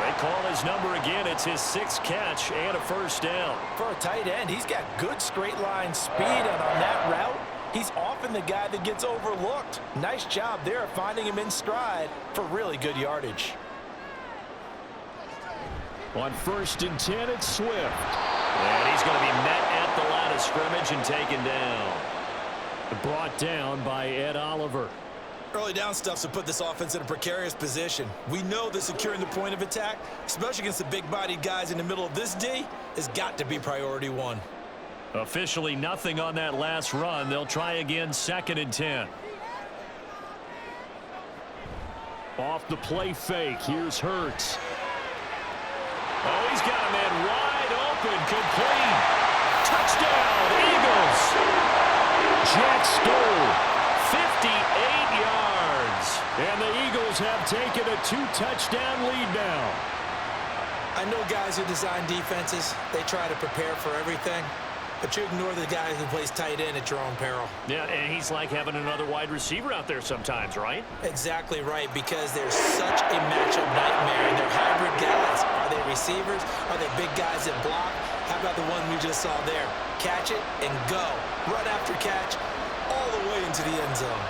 They call his number again. It's his 6th catch and a first down. For a tight end, he's got good straight line speed, and on that route, he's often the guy that gets overlooked. Nice job there of finding him in stride for really good yardage. On 1st and 10, it's Swift. And he's going to be met at the line of scrimmage and taken down. Brought down by Ed Oliver. Early down stuffs to put this offense in a precarious position. We know that securing the point of attack, especially against the big-bodied guys in the middle of this D, has got to be priority 1. Officially nothing on that last run. They'll try again, 2nd and 10. Off the play fake. Here's Hurts. Oh, he's got a man wide open. Complete. Touchdown, Eagles. Jack Stoll. 58 yards. And the Eagles have taken a 2-touchdown lead now. I know guys who design defenses, they try to prepare for everything, but you ignore the guy who plays tight end at your own peril. Yeah, and he's like having another wide receiver out there sometimes, right? Exactly right, because they're such a matchup nightmare, and they're hybrid guys. Are they receivers? Are they big guys that block? How about the one we just saw there? Catch it and go. Run after catch all the way into the end zone.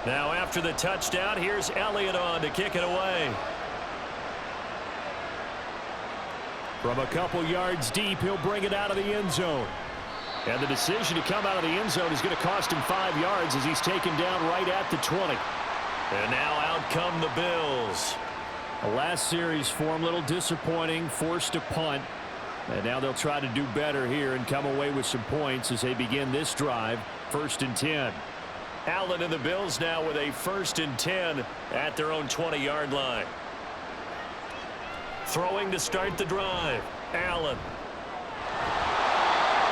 Now after the touchdown, here's Elliott on to kick it away. From a couple yards deep, he'll bring it out of the end zone. And the decision to come out of the end zone is going to cost him 5 yards as he's taken down right at the 20. And now out come the Bills. The last series for him, a little disappointing, forced a punt. And now they'll try to do better here and come away with some points as they begin this drive, 1st and 10. Allen and the Bills now with a 1st and 10 at their own 20-yard line. Throwing to start the drive. Allen.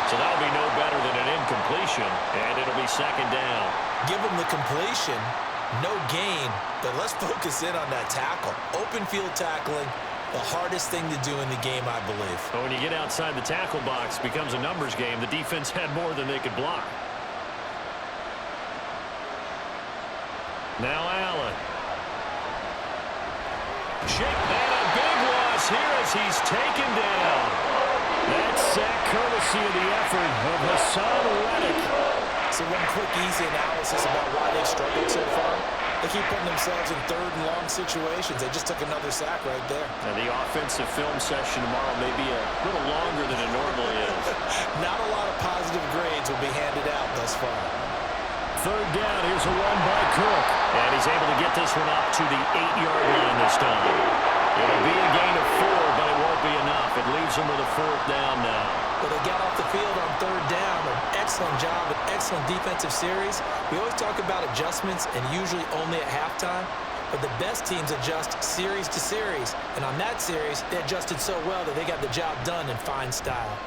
So that'll be no better than an incompletion, and it'll be 2nd down. Give them the completion, no gain, but let's focus in on that tackle. Open field tackling, the hardest thing to do in the game, I believe. But when you get outside the tackle box, it becomes a numbers game. The defense had more than they could block. Now Allen. Jake, and a big loss here as he's taken down. That sack courtesy of the effort of Hassan Reddick. So one quick, easy analysis about why they've struggled so far. They keep putting themselves in 3rd and long situations. They just took another sack right there. And the offensive film session tomorrow may be a little longer than it normally is. Not a lot of positive grades will be handed out thus far. 3rd down, here's a run by Cook. And he's able to get this one up to the 8-yard line this time. It'll be a gain of 4, but it won't be enough. It leaves them with a 4th down now. Well, they got off the field on 3rd down. An excellent job, an excellent defensive series. We always talk about adjustments, and usually only at halftime. But the best teams adjust series to series. And on that series, they adjusted so well that they got the job done in fine style.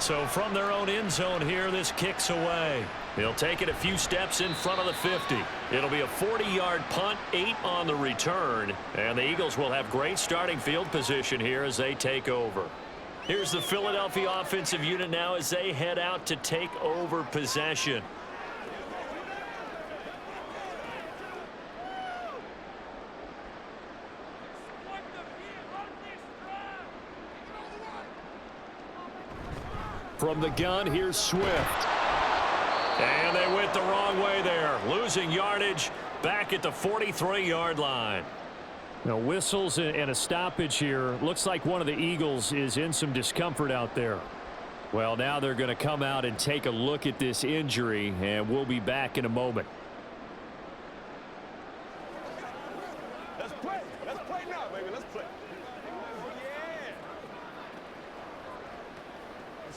So from their own end zone here, this kicks away. He'll take it a few steps in front of the 50. It'll be a 40-yard punt, 8 on the return. And the Eagles will have great starting field position here as they take over. Here's the Philadelphia offensive unit now as they head out to take over possession. From the gun, here's Swift. And they went the wrong way there. Losing yardage back at the 43-yard line. Now whistles and a stoppage here. Looks like one of the Eagles is in some discomfort out there. Well, now they're going to come out and take a look at this injury, and we'll be back in a moment. Let's play.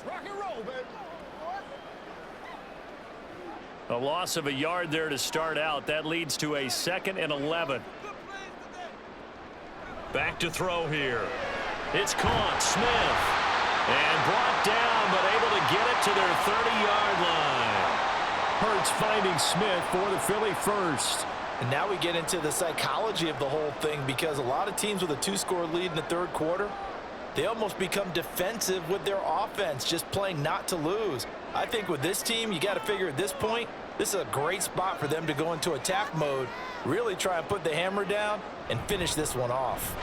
Rock and roll, baby. A loss of a yard there to start out. That leads to a 2nd and 11. Back to throw here. It's caught. Smith. And brought down, but able to get it to their 30-yard line. Hurts finding Smith for the Philly first. And now we get into the psychology of the whole thing, because a lot of teams with a 2-score lead in the third quarter, they almost become defensive with their offense, just playing not to lose. I think with this team, you got to figure at this point, this is a great spot for them to go into attack mode, really try and put the hammer down and finish this one off.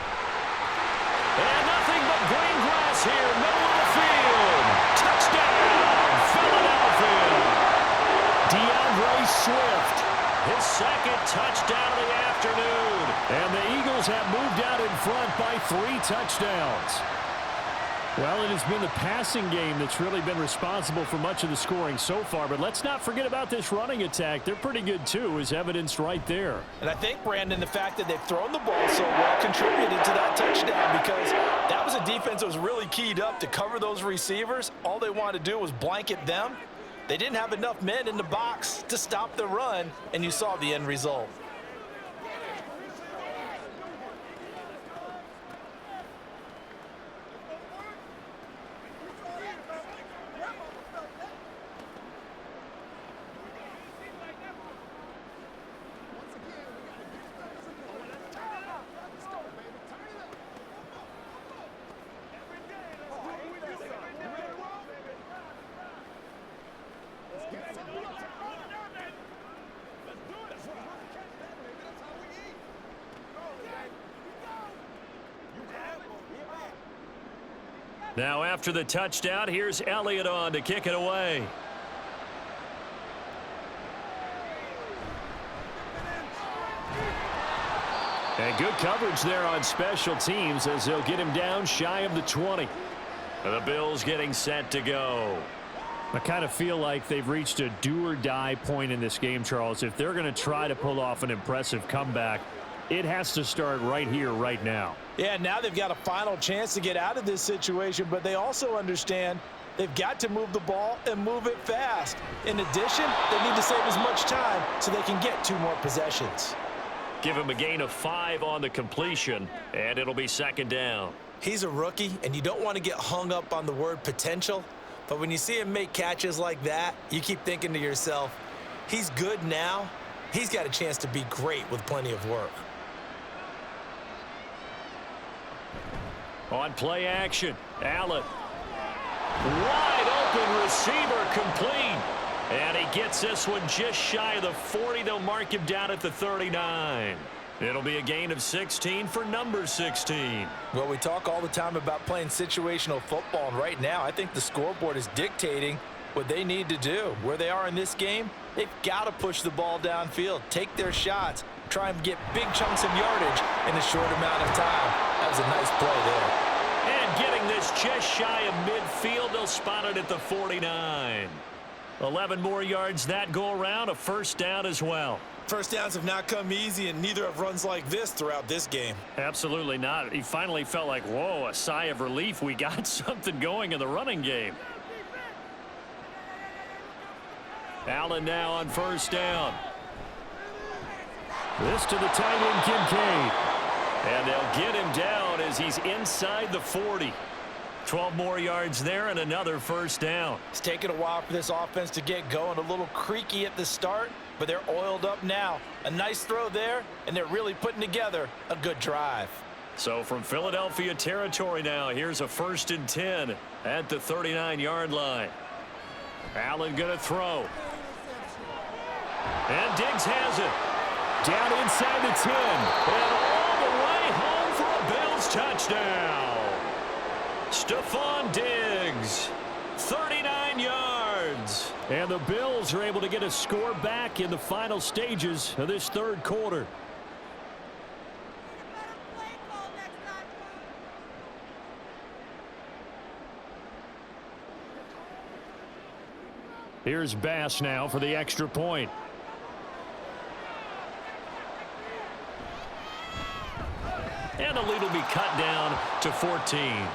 And nothing but green grass here, middle of the field. Touchdown, Philadelphia. DeAndre Swift, his 2nd touchdown of the afternoon. And the Eagles have moved out in front by 3 touchdowns. Well, it has been the passing game that's really been responsible for much of the scoring so far. But let's not forget about this running attack. They're pretty good, too, as evidenced right there. And I think, Brandon, the fact that they've thrown the ball so well contributed to that touchdown, because that was a defense that was really keyed up to cover those receivers. All they wanted to do was blanket them. They didn't have enough men in the box to stop the run, and you saw the end result. Now after the touchdown, here's Elliott on to kick it away. And good coverage there on special teams as they'll get him down shy of the 20. The Bills getting set to go. I kind of feel like they've reached a do-or-die point in this game, Charles. If they're going to try to pull off an impressive comeback, it has to start right here, right now. Yeah, now they've got a final chance to get out of this situation, but they also understand they've got to move the ball and move it fast. In addition, they need to save as much time so they can get 2 more possessions. Give him a gain of 5 on the completion, and it'll be 2nd down. He's a rookie, and you don't want to get hung up on the word potential, but when you see him make catches like that, you keep thinking to yourself, he's good now. He's got a chance to be great with plenty of work. On play action, Allen. Wide open receiver complete. And he gets this one just shy of the 40. They'll mark him down at the 39. It'll be a gain of 16 for number 16. Well, we talk all the time about playing situational football, and right now I think the scoreboard is dictating what they need to do. Where they are in this game, they've got to push the ball downfield, take their shots, try and get big chunks of yardage in a short amount of time. That was a nice play there. And getting this just shy of midfield, they'll spot it at the 49. 11 more yards that go around, a 1st down as well. First downs have not come easy, and neither have runs like this throughout this game. Absolutely not. He finally felt like, whoa, a sigh of relief. We got something going in the running game. Allen now on 1st down. This to the tight end, Kincaid. And they'll get him down as he's inside the 40. 12 more yards there and another 1st down. It's taken a while for this offense to get going. A little creaky at the start, but they're oiled up now. A nice throw there, and they're really putting together a good drive. So from Philadelphia territory now, here's a 1st and 10 at the 39-yard line. Allen going to throw. And Diggs has it. Down inside the 10. And all the way home for a Bills touchdown. Stephon Diggs, 39 yards. And the Bills are able to get a score back in the final stages of this 3rd quarter. Here's Bass now for the extra point. And the lead will be cut down to 14.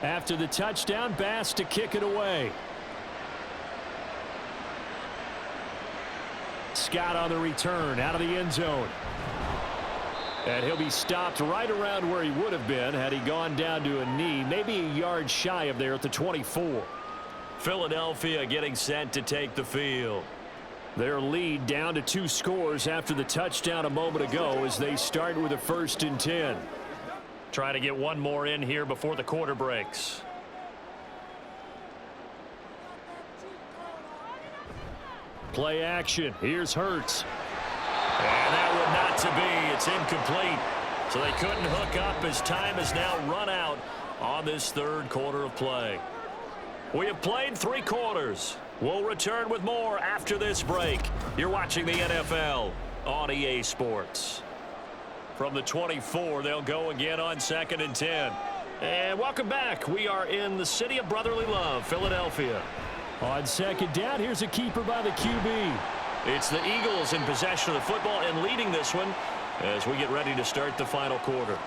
After the touchdown, Bass to kick it away. Scott on the return out of the end zone. And he'll be stopped right around where he would have been had he gone down to a knee, maybe a yard shy of there at the 24. Philadelphia getting set to take the field. Their lead down to 2 scores after the touchdown a moment ago as they start with a 1st and 10. Trying to get one more in here before the quarter breaks. Play action. Here's Hurts. And that one not to be. It's incomplete. So they couldn't hook up as time has now run out on this 3rd quarter of play. We have played 3 quarters. We'll return with more after this break. You're watching the NFL on EA Sports. From the 24, they'll go again on 2nd and 10. And welcome back. We are in the city of brotherly love, Philadelphia. On 2nd down, here's a keeper by the QB. It's the Eagles in possession of the football and leading this one as we get ready to start the final quarter.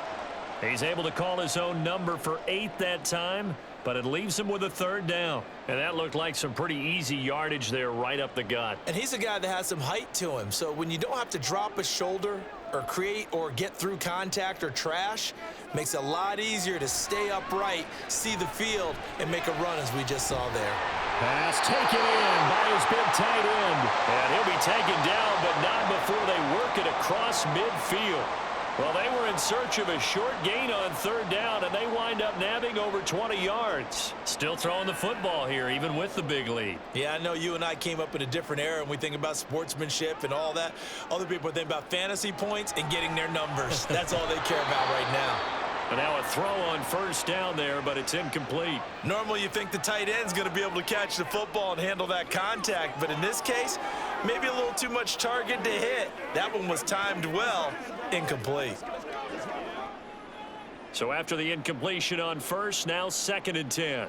He's able to call his own number for 8 that time, but it leaves him with a 3rd down. And that looked like some pretty easy yardage there right up the gut. And he's a guy that has some height to him, so when you don't have to drop a shoulder or create or get through contact or trash, makes it a lot easier to stay upright, see the field, and make a run as we just saw there. Pass taken in by his big tight end. And he'll be taken down, but not before they work it across midfield. Well, they were in search of a short gain on 3rd down, and they wind up nabbing over 20 yards. Still throwing the football here, even with the big lead. Yeah, I know you and I came up in a different era, and we think about sportsmanship and all that. Other people think about fantasy points and getting their numbers. That's all they care about right now. And now a throw on 1st down there, but it's incomplete. Normally you think the tight end's going to be able to catch the football and handle that contact, but in this case, maybe a little too much target to hit. That one was timed well. Incomplete. So after the incompletion on 1st, now 2nd and 10.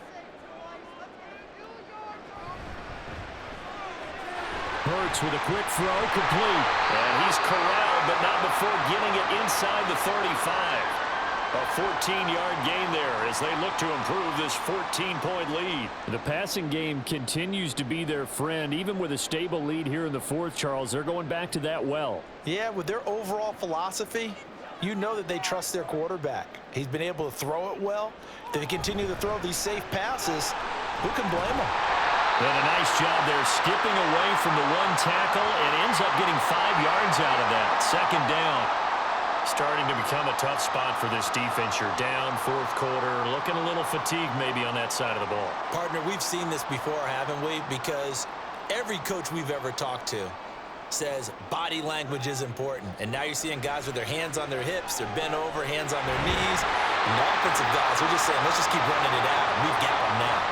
Hurts with a quick throw, complete. And he's corralled, but not before getting it inside the 35. A 14-yard gain there as they look to improve this 14-point lead. The passing game continues to be their friend. Even with a stable lead here in the 4th, Charles, they're going back to that well. Yeah, with their overall philosophy, you know that they trust their quarterback. He's been able to throw it well. If they continue to throw these safe passes, who can blame them? Did a nice job there skipping away from the 1 tackle and ends up getting 5 yards out of that. 2nd down. Starting to become a tough spot for this defense. You're down 4th quarter, looking a little fatigued maybe on that side of the ball. Partner, we've seen this before, haven't we? Because every coach we've ever talked to says body language is important. And now you're seeing guys with their hands on their hips, they're bent over, hands on their knees. And the offensive guys are just saying, let's just keep running it out. We've got them now.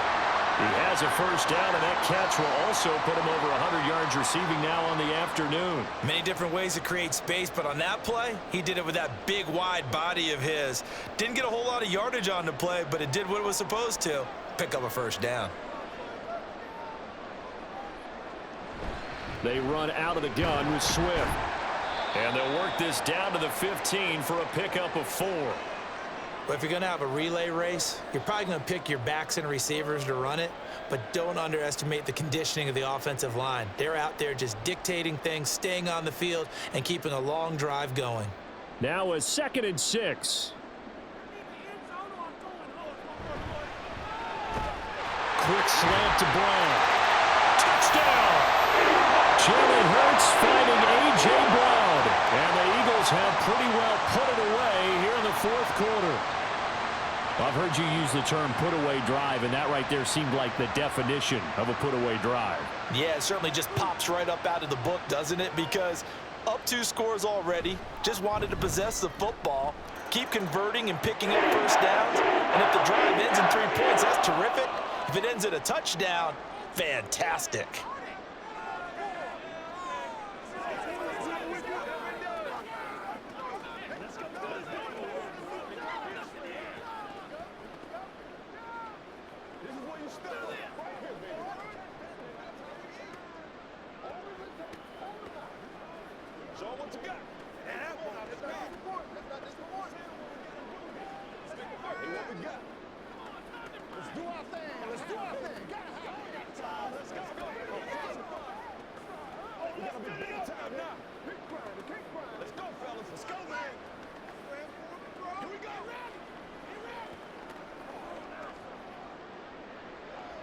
He has a 1st down, and that catch will also put him over 100 yards receiving now on the afternoon. Many different ways to create space, but on that play, he did it with that big, wide body of his. Didn't get a whole lot of yardage on the play, but it did what it was supposed to. Pick up a 1st down. They run out of the gun with Swift. And they'll work this down to the 15 for a pickup of 4. But if you're going to have a relay race, you're probably going to pick your backs and receivers to run it, but don't underestimate the conditioning of the offensive line. They're out there just dictating things, staying on the field, and keeping a long drive going. Now a 2nd and 6. Quick slant to Brown. Touchdown! Jalen Hurts finding A.J. Brown. And the Eagles have pretty well put it away here in the 4th quarter. I've heard you use the term put-away drive, and that right there seemed like the definition of a put-away drive. Yeah, it certainly just pops right up out of the book, doesn't it? Because up 2 scores already, just wanted to possess the football, keep converting and picking up 1st downs, and if the drive ends in 3 points, that's terrific. If it ends in a touchdown, fantastic.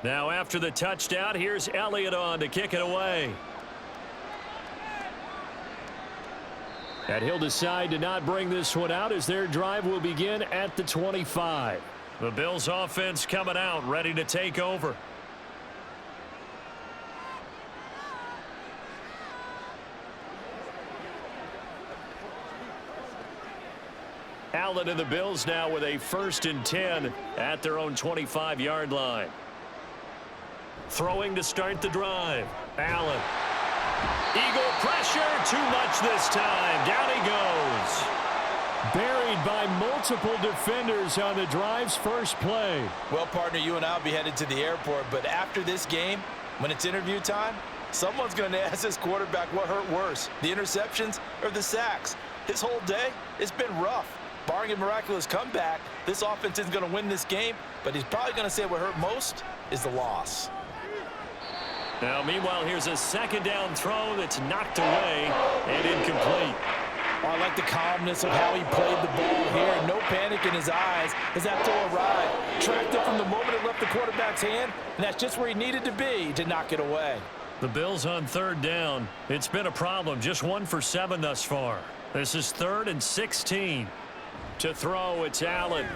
Now after the touchdown, here's Elliott on to kick it away. And he'll decide to not bring this one out as their drive will begin at the 25. The Bills offense coming out, ready to take over. Allen and the Bills now with a 1st and 10 at their own 25-yard line. Throwing to start the drive. Allen. Eagle pressure. Too much this time. Down he goes. Buried by multiple defenders on the drive's first play. Well, partner, you and I will be headed to the airport, but after this game, when it's interview time, someone's going to ask this quarterback what hurt worse, the interceptions or the sacks. His whole day, it's been rough. Barring a miraculous comeback, this offense isn't going to win this game, but he's probably going to say what hurt most is the loss. Now, meanwhile, here's a 2nd down throw that's knocked away and incomplete. Oh, I like the calmness of how he played the ball here. No panic in his eyes as that throw arrived. Tracked it from the moment it left the quarterback's hand, and that's just where he needed to be to knock it away. The Bills on 3rd down. It's been a problem. Just 1 for 7 thus far. This is 3rd and 16. To throw, it's Allen.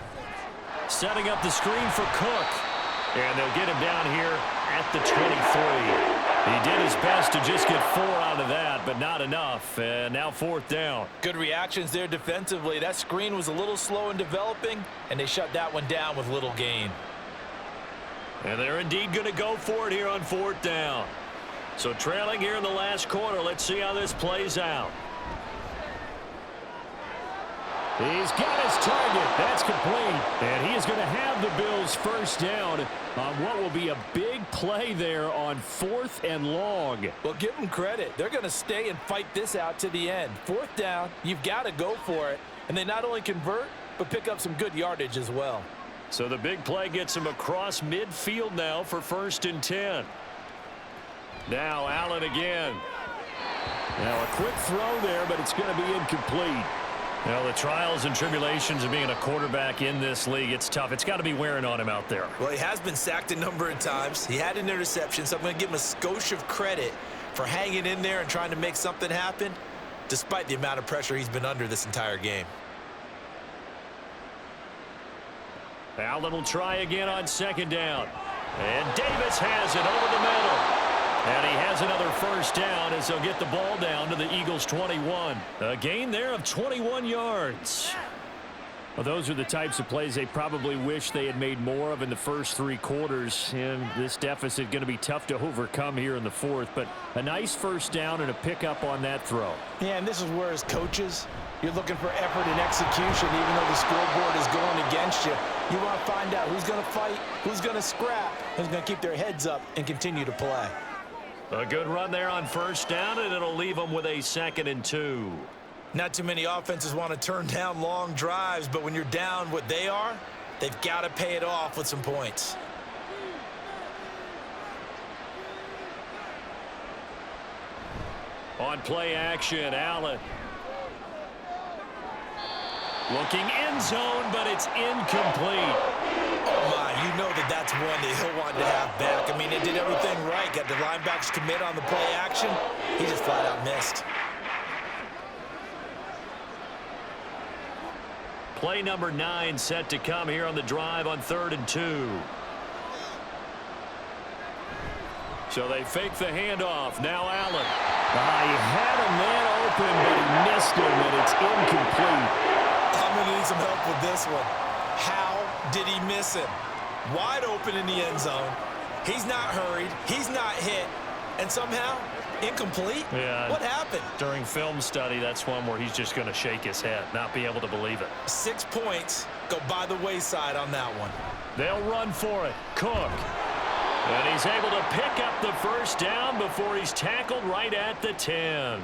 Setting up the screen for Cook. And they'll get him down here at the 23. He did his best to just get 4 out of that, but not enough. And now 4th down. Good reactions there defensively. That screen was a little slow in developing, and they shut that one down with little gain. And they're indeed going to go for it here on 4th down. So trailing here in the last quarter. Let's see how this plays out. He's got his target. That's complete. And he is going to have the Bills 1st down on what will be a big play there on 4th and long. Well, give them credit. They're going to stay and fight this out to the end. 4th down, you've got to go for it. And they not only convert, but pick up some good yardage as well. So the big play gets him across midfield now for 1st and 10. Now Allen again. Now a quick throw there, but it's going to be incomplete. Well, the trials and tribulations of being a quarterback in this league, it's tough. It's got to be wearing on him out there. Well, he has been sacked a number of times. He had an interception, so I'm going to give him a skosh of credit for hanging in there and trying to make something happen, despite the amount of pressure he's been under this entire game. Allen will try again on 2nd down. And Davis has it over the middle. And he has another 1st down as they'll get the ball down to the Eagles' 21. A gain there of 21 yards. Well, those are the types of plays they probably wish they had made more of in the first 3 quarters. And this deficit going to be tough to overcome here in the 4th. But a nice 1st down and a pickup on that throw. Yeah, and this is where as coaches, you're looking for effort and execution. Even though the scoreboard is going against you, you want to find out who's going to fight, who's going to scrap, who's going to keep their heads up and continue to play. A good run there on 1st down, and it'll leave them with a 2nd and 2. Not too many offenses want to turn down long drives, but when you're down what they are, they've got to pay it off with some points. On play action, Allen. Looking end zone, but it's incomplete. Oh, my, you know that's one that he'll want to have back. I mean, they did everything right. Got the linebackers commit on the play action. He just flat out missed. Play number 9 set to come here on the drive on 3rd and 2. So they fake the handoff. Now Allen. He had a man open, but he missed him, and it's incomplete. I'm going to need some help with this one. How did he miss him? Wide open in the end zone. He's not hurried. He's not hit. And somehow, incomplete? Yeah. What happened? During film study, that's one where he's just going to shake his head, not be able to believe it. 6 points go by the wayside on that one. They'll run for it. Cook. And he's able to pick up the 1st down before he's tackled right at the 10.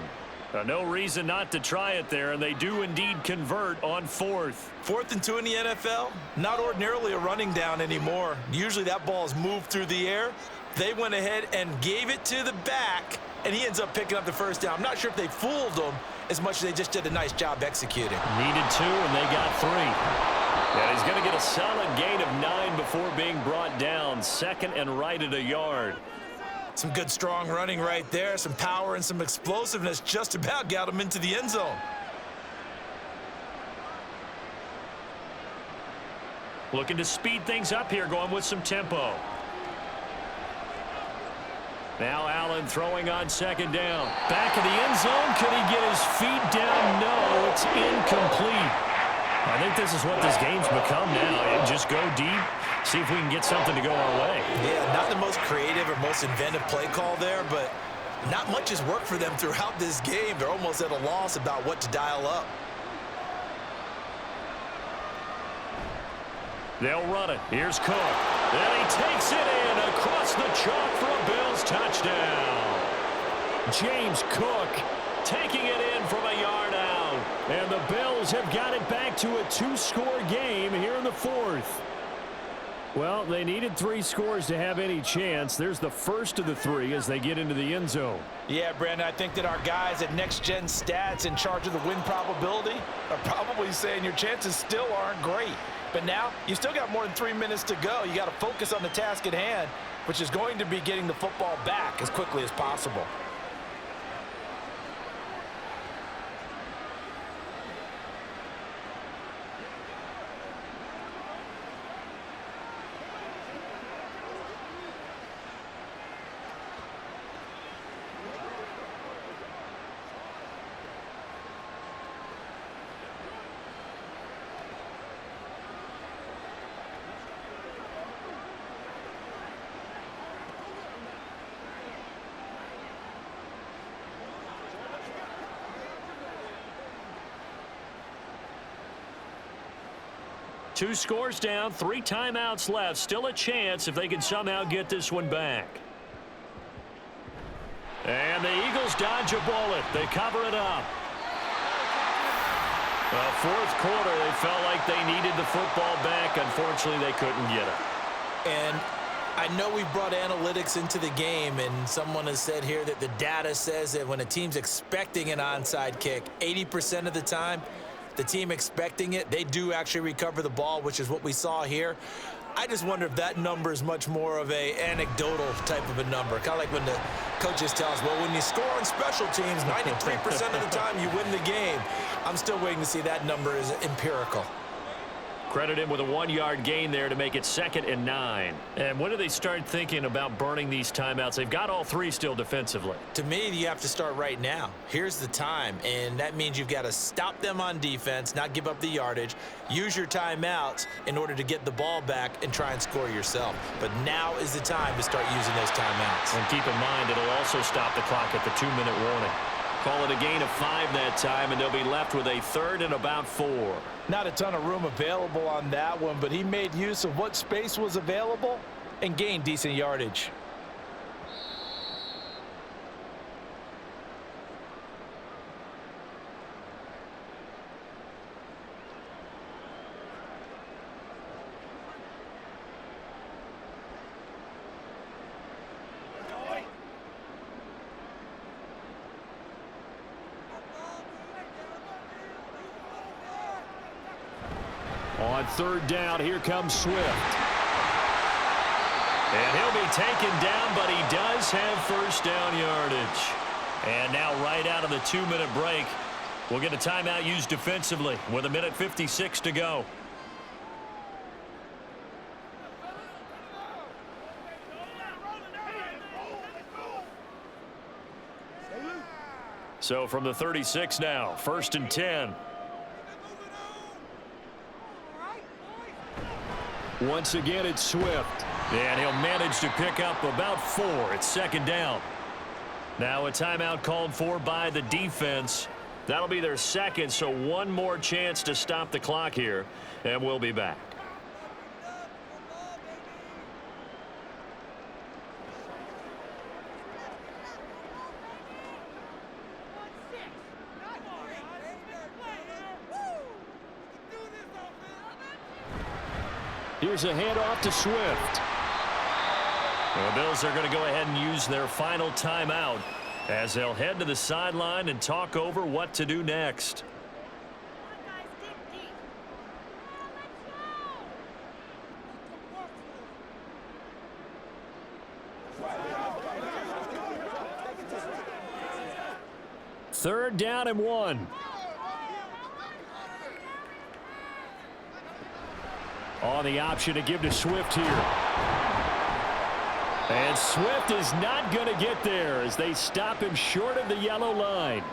No reason not to try it there, and they do indeed convert on 4th. 4th and 2 in the NFL, not ordinarily a running down anymore. Usually that ball is moved through the air. They went ahead and gave it to the back, and he ends up picking up the first down. I'm not sure if they fooled him as much as they just did a nice job executing. Needed 2, and they got 3. And he's going to get a solid gain of 9 before being brought down. 2nd and right at a yard. Some good, strong running right there. Some power and some explosiveness just about got him into the end zone. Looking to speed things up here, going with some tempo. Now Allen throwing on 2nd down. Back of the end zone. Could he get his feet down? No, it's incomplete. I think this is what this game's become now. Just go deep, see if we can get something to go our way. Yeah, not the most creative or most inventive play call there, but not much has worked for them throughout this game. They're almost at a loss about what to dial up. They'll run it. Here's Cook. And he takes it in across the chalk for a Bills touchdown. James Cook taking it in from a yard out. And the Bills have got it back to a 2-score game here in the 4th. Well, they needed 3 scores to have any chance. There's the first of the 3 as they get into the end zone. Yeah, Brandon, I think that our guys at Next Gen Stats in charge of the win probability are probably saying your chances still aren't great. But now, you still got more than 3 minutes to go. You got to focus on the task at hand, which is going to be getting the football back as quickly as possible. Two scores down, 3 timeouts left. Still a chance if they can somehow get this one back. And the Eagles dodge a bullet. They cover it up. The 4th quarter, they felt like they needed the football back. Unfortunately, they couldn't get it. And I know we've brought analytics into the game, and someone has said here that the data says that when a team's expecting an onside kick, 80% of the time, the team expecting it, they do actually recover the ball, which is what we saw here. I just wonder if that number is much more of a anecdotal type of a number. Kind of like when the coaches tell us, well, when you score on special teams, 93% of the time you win the game. I'm still waiting to see that number is empirical. Credit him with a 1-yard gain there to make it 2nd and 9. And when do they start thinking about burning these timeouts? They've got all 3 still defensively. To me, you have to start right now. Here's the time, and that means you've got to stop them on defense, not give up the yardage, use your timeouts in order to get the ball back and try and score yourself. But now is the time to start using those timeouts. And keep in mind, it'll also stop the clock at the 2-minute warning. Call it a gain of 5 that time, and they'll be left with a 3rd and about 4. Not a ton of room available on that one, but he made use of what space was available and gained decent yardage. On 3rd down, here comes Swift. And he'll be taken down, but he does have first down yardage. And now right out of the 2-minute break, we'll get a timeout used defensively with 1:56 to go. So from the 36 now, 1st and 10. Once again, it's Swift. And he'll manage to pick up about 4. It's 2nd down. Now a timeout called for by the defense. That'll be their 2nd, so one more chance to stop the clock here. And we'll be back. Here's a handoff to Swift. The Bills are going to go ahead and use their final timeout as they'll head to the sideline and talk over what to do next. Third down and 1. On the option to give to Swift here. And Swift is not going to get there as they stop him short of the yellow line.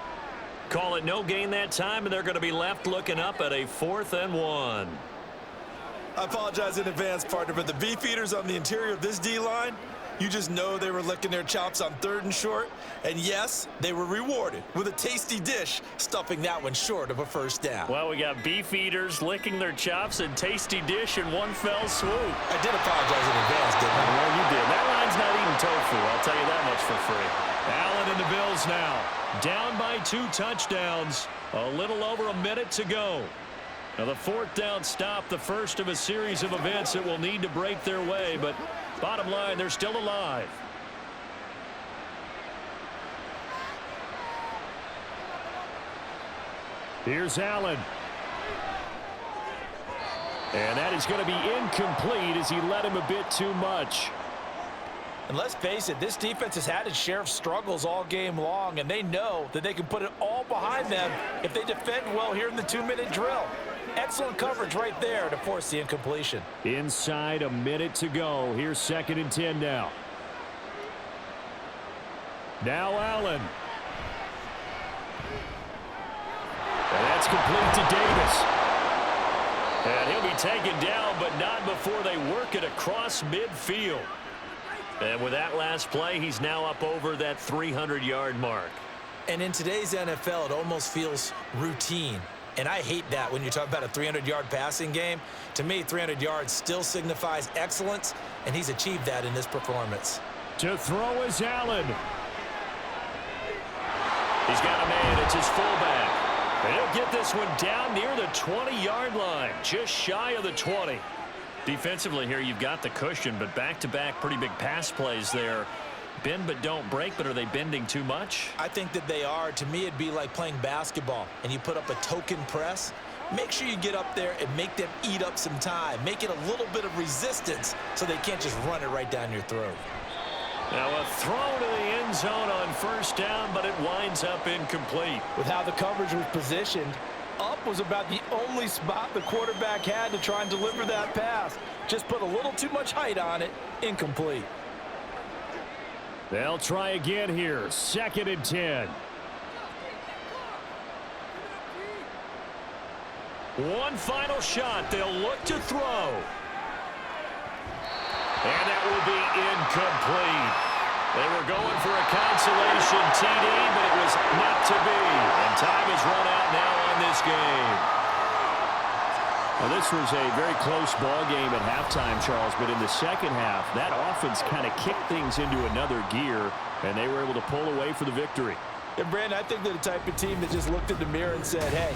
Call it no gain that time, and they're going to be left looking up at a 4th and 1. I apologize in advance, partner, but the beefeaters on the interior of this D-line, you just know they were licking their chops on 3rd and short. And yes, they were rewarded with a tasty dish, stuffing that one short of a first down. Well, we got beef eaters licking their chops and tasty dish in one fell swoop. I did apologize in advance, didn't I? Well, you did. That line's not eating tofu. I'll tell you that much for free. Allen and the Bills now. Down by 2 touchdowns. A little over a minute to go. Now the 4th down stop, the first of a series of events that will need to break their way, but bottom line, they're still alive. Here's Allen. And that is going to be incomplete as he led him a bit too much. And let's face it, this defense has had its share of struggles all game long, and they know that they can put it all behind them if they defend well here in the 2-minute drill. Excellent coverage right there to force the incompletion. Inside a minute to go. Here's 2nd and 10 now. Now Allen. And that's complete to Davis. And he'll be taken down, but not before they work it across midfield. And with that last play, he's now up over that 300-yard mark. And in today's NFL, it almost feels routine. And I hate that when you talk about a 300-yard passing game. To me, 300 yards still signifies excellence, and he's achieved that in this performance. To throw is Allen. He's got a man. It's his fullback. And he'll get this one down near the 20-yard line, just shy of the 20. Defensively here, you've got the cushion, but back-to-back pretty big pass plays there. Bend but don't break, but are they bending too much? I think that they are. To me, it'd be like playing basketball, and you put up a token press. Make sure you get up there and make them eat up some time. Make it a little bit of resistance so they can't just run it right down your throat. Now a throw to the end zone on 1st down, but it winds up incomplete. With how the coverage was positioned, up was about the only spot the quarterback had to try and deliver that pass. Just put a little too much height on it. Incomplete. They'll try again here. 2nd and 10. One final shot. They'll look to throw. And that will be incomplete. They were going for a consolation TD, but it was not to be. And time has run out now on this game. Well, this was a very close ball game at halftime, Charles, but in the second half, that offense kind of kicked things into another gear, and they were able to pull away for the victory. And, Brandon, I think they're the type of team that just looked in the mirror and said, hey,